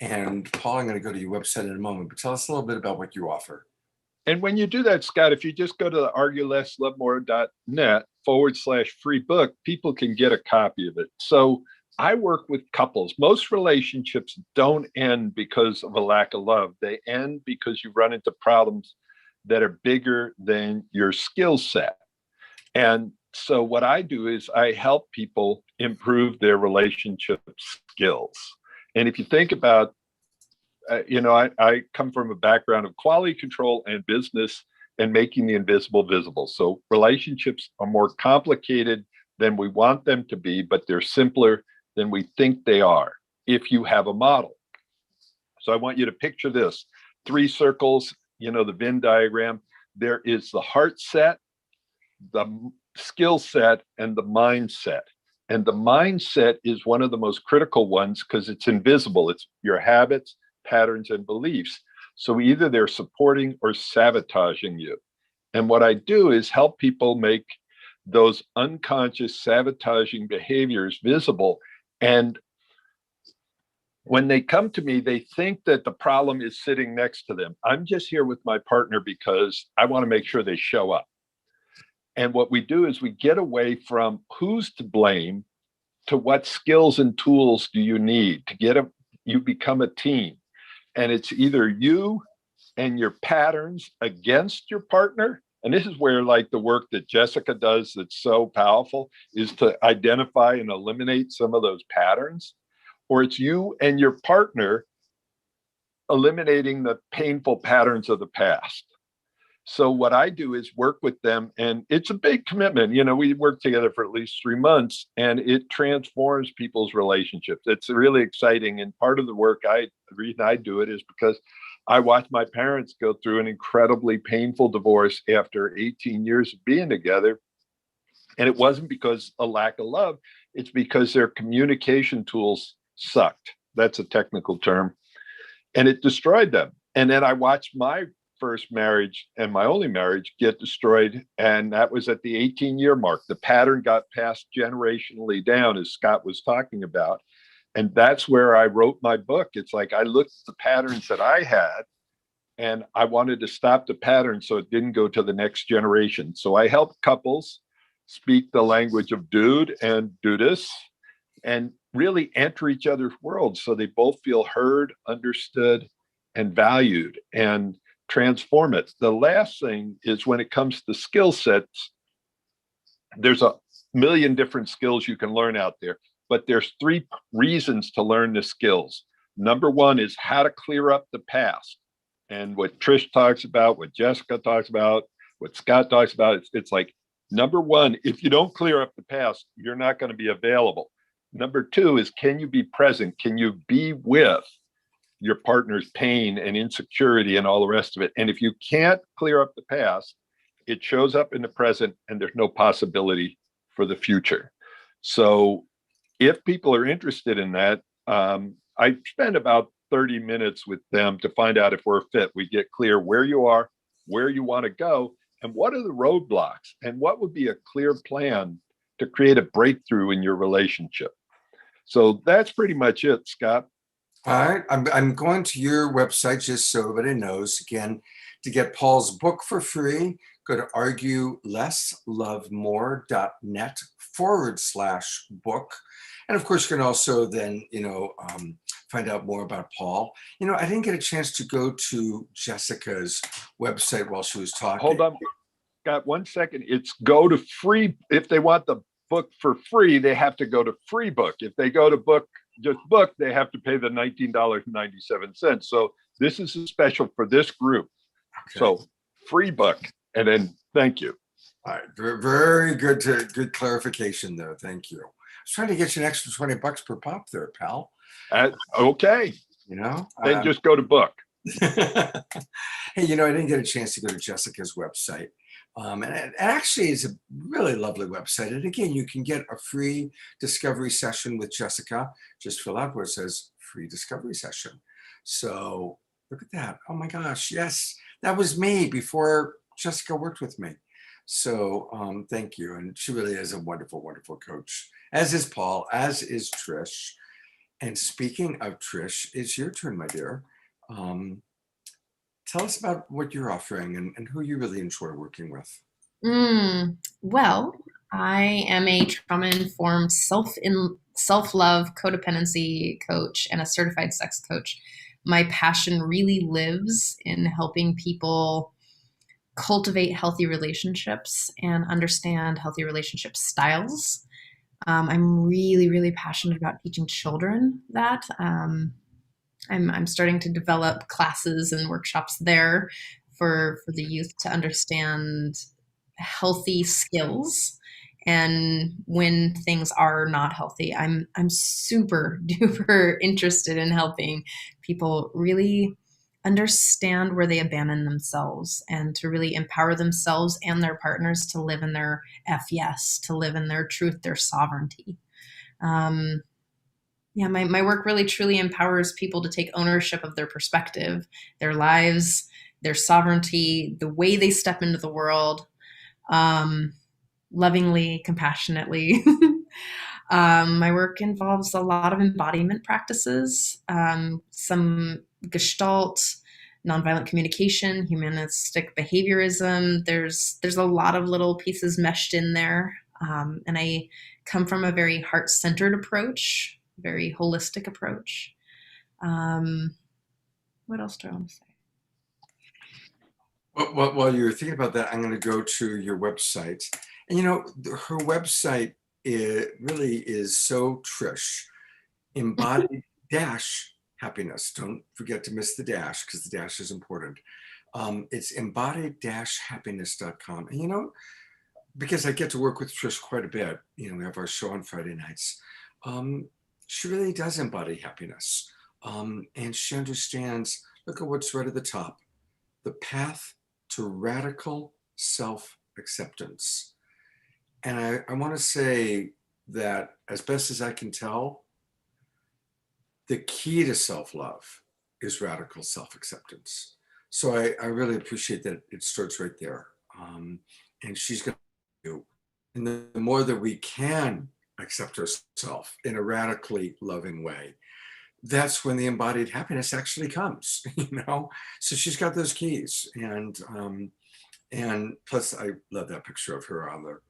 And Paul, I'm going to go to your website in a moment, but tell us a little bit about what you offer. And when you do that, Scott, if you just go to the arguelesslovemore.net/free book, people can get a copy of it. So I work with couples. Most relationships don't end because of a lack of love. They end because you run into problems that are bigger than your skill set. And so what I do is I help people improve their relationship skills. And if you think about, I come from a background of quality control and business and making the invisible visible. So relationships are more complicated than we want them to be, but they're simpler than we think they are if you have a model. So I want you to picture this: 3 circles, the Venn diagram. There is the heart set, the skill set, and the mindset. And the mindset is one of the most critical ones because it's invisible. It's your habits, patterns, and beliefs. So either they're supporting or sabotaging you. And what I do is help people make those unconscious sabotaging behaviors visible. And when they come to me, they think that the problem is sitting next to them. I'm just here with my partner because I want to make sure they show up. And what we do is we get away from who's to blame to what skills and tools do you need to you become a team. And it's either you and your patterns against your partner. And this is where the work that Jessica does that's so powerful is to identify and eliminate some of those patterns. Or it's you and your partner eliminating the painful patterns of the past. So what I do is work with them, and it's a big commitment. We work together for at least 3 months, and it transforms people's relationships. It's really exciting. And part of the work, the reason I do it is because I watched my parents go through an incredibly painful divorce after 18 years of being together. And it wasn't because of lack of love. It's because their communication tools sucked. That's a technical term. And it destroyed them. And then I watched my first marriage and my only marriage get destroyed. And that was at the 18-year mark. The pattern got passed generationally down, as Scott was talking about. And that's where I wrote my book. It's like I looked at the patterns that I had and I wanted to stop the pattern so it didn't go to the next generation. So I help couples speak the language of dude and dudess and really enter each other's worlds so they both feel heard, understood, and valued, and transform it. The last thing is when it comes to skill sets, there's a million different skills you can learn out there, but there's 3 reasons to learn the skills. Number 1 is how to clear up the past. And what Trish talks about, what Jessica talks about, what Scott talks about, it's like, number 1, if you don't clear up the past, you're not going to be available. Number 2 is, can you be present? Can you be with your partner's pain and insecurity and all the rest of it? And if you can't clear up the past, it shows up in the present and there's no possibility for the future. So if people are interested in that, I spend about 30 minutes with them to find out if we're a fit. We get clear where you are, where you want to go, and what are the roadblocks, and what would be a clear plan to create a breakthrough in your relationship. So that's pretty much it, Scott. All right, I'm going to your website just so everybody knows. Again, to get Paul's book for free, go to arguelesslovemore.net/book. And of course, you can also then, find out more about Paul. I didn't get a chance to go to Jessica's website while she was talking. Hold on, Scott, 1 second. It's go to free. If they want the book for free, they have to go to free book. If they go to book, they have to pay the $19.97. So this is a special for this group. Okay. So free book. And then thank you. All right, very good clarification there. Thank you. I was trying to get you an extra $20 per pop there, pal. Okay. You know, then just go to book. Hey, you know, I didn't get a chance to go to Jessica's website. And it actually is a really lovely website. And again, you can get a free discovery session with Jessica. Just fill out where it says free discovery session. So look at that. Oh my gosh. Yes, that was me before Jessica worked with me. So thank you. And she really is a wonderful, wonderful coach, as is Paul, as is Trish. And speaking of Trish, it's your turn, my dear. Tell us about what you're offering and who you really enjoy working with. Well, I am a trauma-informed self-love codependency coach and a certified sex coach. My passion really lives in helping people cultivate healthy relationships and understand healthy relationship styles. I'm really, really passionate about teaching children that. I'm starting to develop classes and workshops there for the youth to understand healthy skills and when things are not healthy. I'm super duper interested in helping people really understand where they abandon themselves and to really empower themselves and their partners to live in their yes, to live in their truth, their sovereignty. My work really truly empowers people to take ownership of their perspective, their lives, their sovereignty, the way they step into the world, lovingly, compassionately. My work involves a lot of embodiment practices, some Gestalt, nonviolent communication, humanistic behaviorism. There's a lot of little pieces meshed in there. And I come from a very heart-centered approach, very holistic approach. What else do I want to say? Well, while you're thinking about that, I'm going to go to your website. And you know, her website really is so Trish. Embodied dash happiness. Don't forget to miss the dash because the dash is important. It's embodied-happiness.com. And you know, because I get to work with Trish quite a bit, you know, we have our show on Friday nights. She really does embody happiness. And she understands, look at what's right at the top, the path to radical self-acceptance. And I want to say that as best as I can tell, the key to self-love is radical self-acceptance. So I really appreciate that it starts right there. And she's going to do. And the more that we can accept ourselves in a radically loving way, that's when the embodied happiness actually comes, you know? So she's got those keys. And plus I love that picture of her on the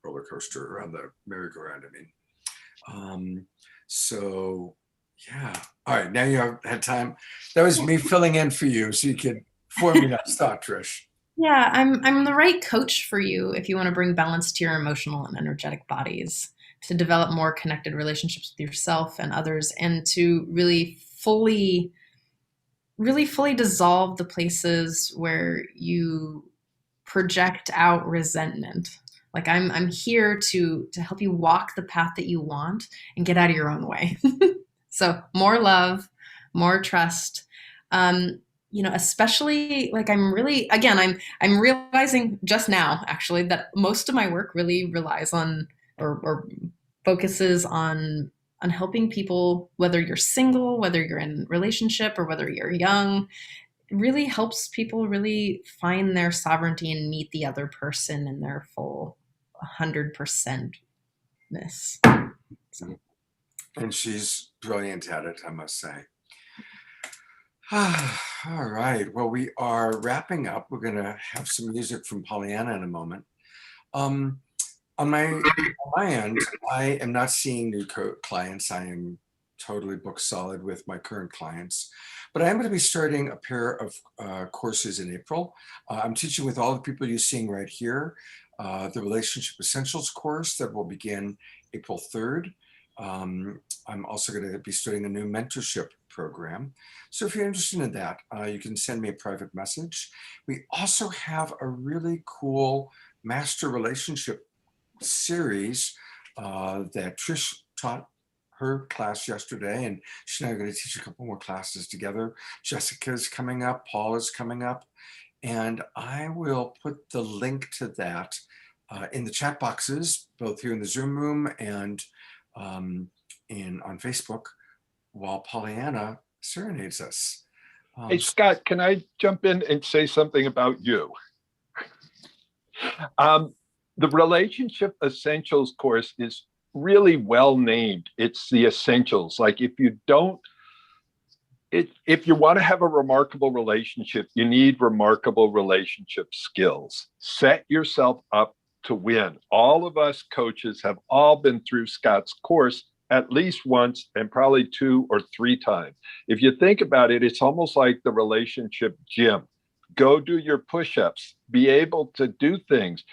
roller coaster, or on the merry-go-round, I mean. So yeah. All right, now you have had time. That was me filling in for you so you could form your next thought, Trish. Yeah, I'm the right coach for you if you want to bring balance to your emotional and energetic bodies, to develop more connected relationships with yourself and others, and to really fully dissolve the places where you project out resentment. Like I'm here to help you walk the path that you want and get out of your own way. So more love, more trust. You know, especially like I'm realizing just now actually that most of my work really relies on or focuses on helping people, whether you're single, whether you're in relationship, or whether you're young. It really helps people really find their sovereignty and meet the other person in their full 100%-ness. So. And she's brilliant at it, I must say. All right. Well, we are wrapping up. We're going to have some music from Pollyanna in a moment. On my end, I am not seeing new clients. I am totally booked solid with my current clients. But I am going to be starting a pair of courses in April. I'm teaching with all the people you're seeing right here, the Relationship Essentials course that will begin April 3rd. I'm also going to be starting a new mentorship program. So if you're interested in that, you can send me a private message. We also have a really cool master relationship series that Trish taught her class yesterday, and she and I are going to teach a couple more classes together. Jessica's coming up, Paul is coming up, and I will put the link to that in the chat boxes, both here in the Zoom room and on Facebook, while Pollyanna serenades us. Hey, Scott, can I jump in and say something about you? The Relationship Essentials course is really well named. It's the essentials. Like if you want to have a remarkable relationship, you need remarkable relationship skills. Set yourself up to win. All of us coaches have all been through Scott's course at least once and probably 2 or 3 times. If you think about it, it's almost like the relationship gym. Go do your push-ups, be able to do things,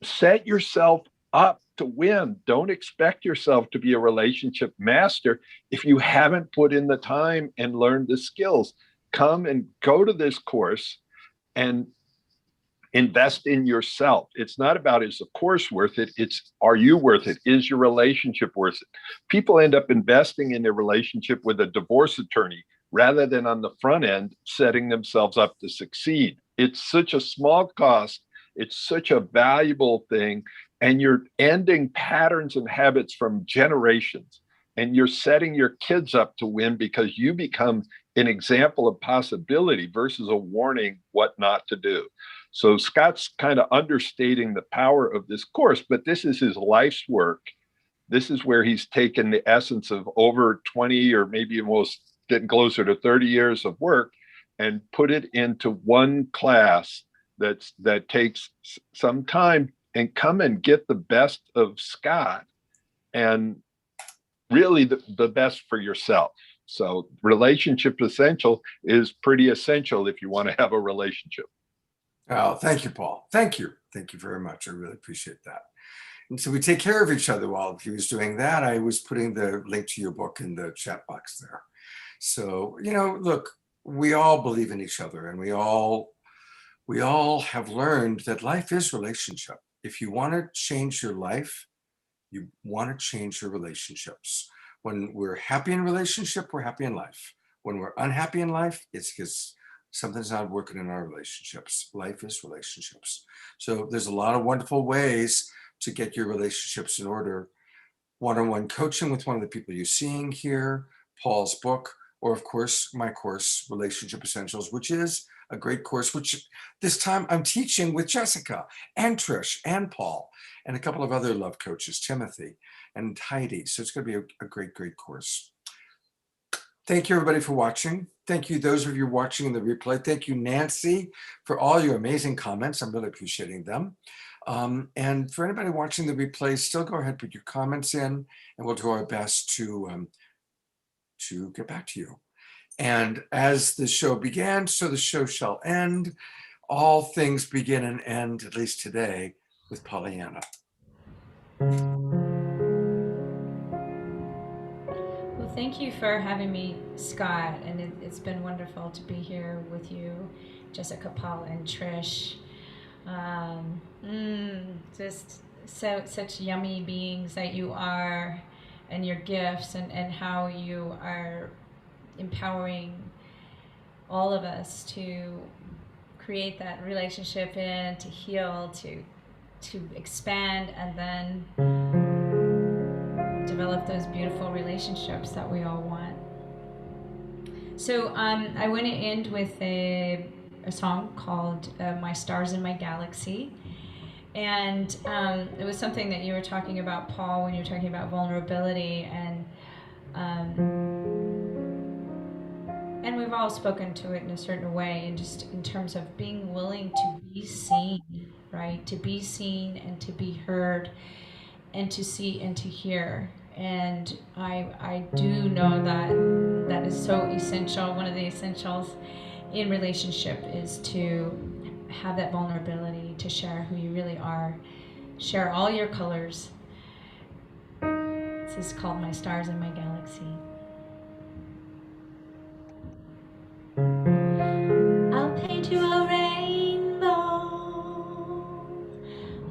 set yourself up to win. Don't expect yourself to be a relationship master if you haven't put in the time and learned the skills. Come and go to this course and invest in yourself. It's not about, is the course worth it? It's, are you worth it? Is your relationship worth it? People end up investing in their relationship with a divorce attorney rather than on the front end, setting themselves up to succeed. It's such a small cost. It's such a valuable thing. And you're ending patterns and habits from generations. And you're setting your kids up to win because you become an example of possibility versus a warning what not to do. So Scott's kind of understating the power of this course, but this is his life's work. This is where he's taken the essence of over 20 or maybe almost getting closer to 30 years of work and put it into one class that takes some time, and come and get the best of Scott and really the best for yourself. So Relationship Essential is pretty essential if you want to have a relationship. Oh, thank you, Paul. Thank you. Thank you very much. I really appreciate that. And so we take care of each other. While he was doing that, I was putting the link to your book in the chat box there. So, look, we all believe in each other, and we all have learned that life is relationship. If you want to change your life, you want to change your relationships. When we're happy in relationship, we're happy in life. When we're unhappy in life, it's because something's not working in our relationships. Life is relationships. So there's a lot of wonderful ways to get your relationships in order. One-on-one coaching with one of the people you're seeing here, Paul's book, or of course, my course, Relationship Essentials, which is a great course, which this time I'm teaching with Jessica and Trish and Paul and a couple of other love coaches, Timothy and Heidi. So it's going to be a great, great course. Thank you, everybody, for watching. Thank you, those of you watching in the replay. Thank you, Nancy, for all your amazing comments. I'm really appreciating them. And for anybody watching the replay, still go ahead, put your comments in, and we'll do our best to get back to you. And as the show began, so the show shall end. All things begin and end, at least today, with Pollyanna. Well, thank you for having me, Scott, and it's been wonderful to be here with you, Jessica, Paul, and Trish. Just such yummy beings that you are, and your gifts, and how you are empowering all of us to create that relationship and to heal, to expand, and then develop those beautiful relationships that we all want. So I want to end with a song called My Stars in My Galaxy. And it was something that you were talking about, Paul, when you were talking about vulnerability, and we've all spoken to it in a certain way, and just in terms of being willing to be seen, right? To be seen and to be heard, and to see and to hear. And I do know that is so essential. One of the essentials in relationship is to have that vulnerability, to share who you really are, share all your colors. This is called My Stars in My Galaxy.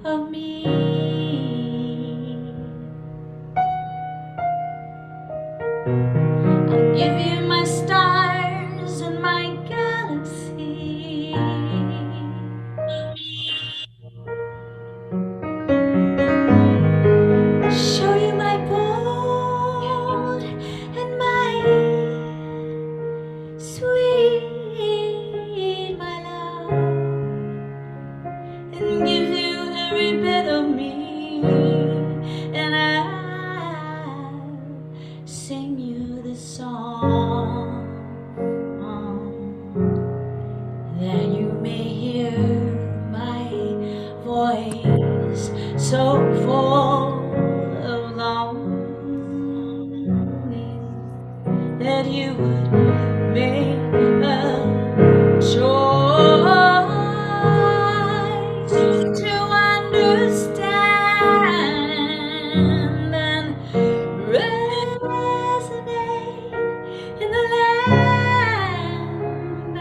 of me. I'll give you my stars and my galaxy. Show you my bold and my sweet, my love, and give you every bit of me, and I'll sing you the song that you may hear my voice so full of longing that you would make a choice to understand and resonate in the land I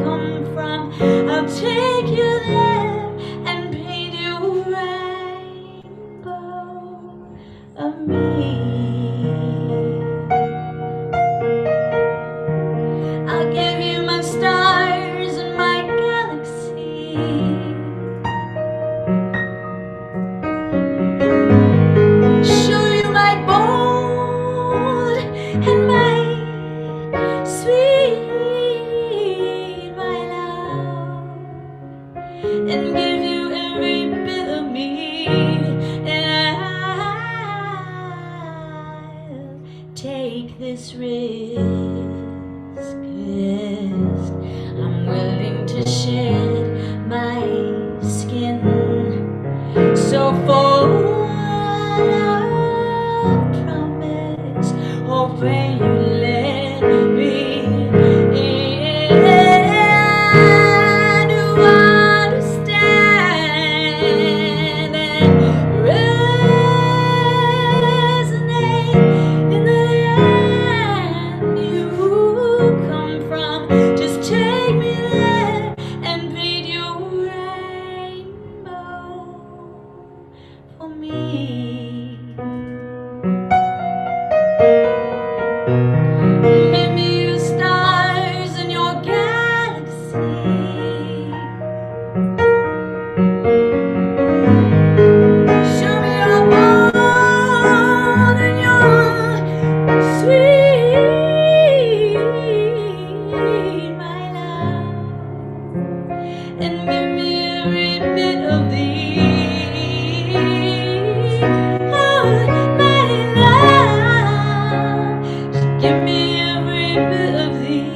come from. I'll take you there and paint you a rainbow of me. I'll give you my stars and my galaxy. Show you my bold and my sweet, my love, and give you every bit of me, and I'll take this risk. I'm willing to shed my skin so full of promise. Oh, when you let me in, to understand and resonate in the land you come from. Just take me there and paint your rainbow for me. Give me your stars and your galaxy. Show me your bold and your sweet, my love, and give me every bit of thee. Oh, my love, just give me every bit of thee.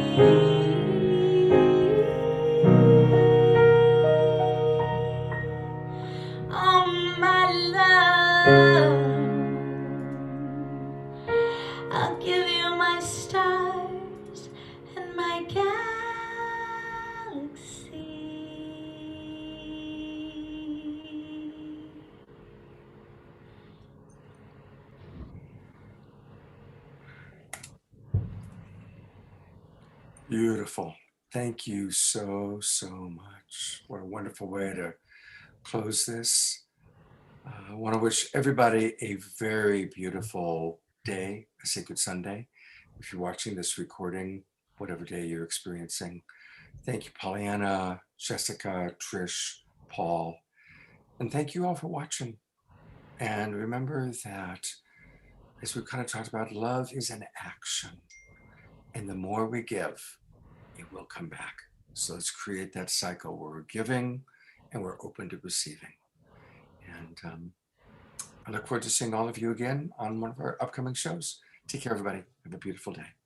Oh, my love, I'll give you my stars and my galaxy. Beautiful. Thank you so much. What a wonderful way to close this. I want to wish everybody a very beautiful day, a sacred Sunday. If you're watching this recording, whatever day you're experiencing. Thank you, Pollyanna, Jessica, Trish, Paul, and thank you all for watching. And remember that, as we kind of talked about, love is an action. And the more we give, it will come back. So let's create that cycle where we're giving and we're open to receiving. And I look forward to seeing all of you again on one of our upcoming shows. Take care, everybody. Have a beautiful day.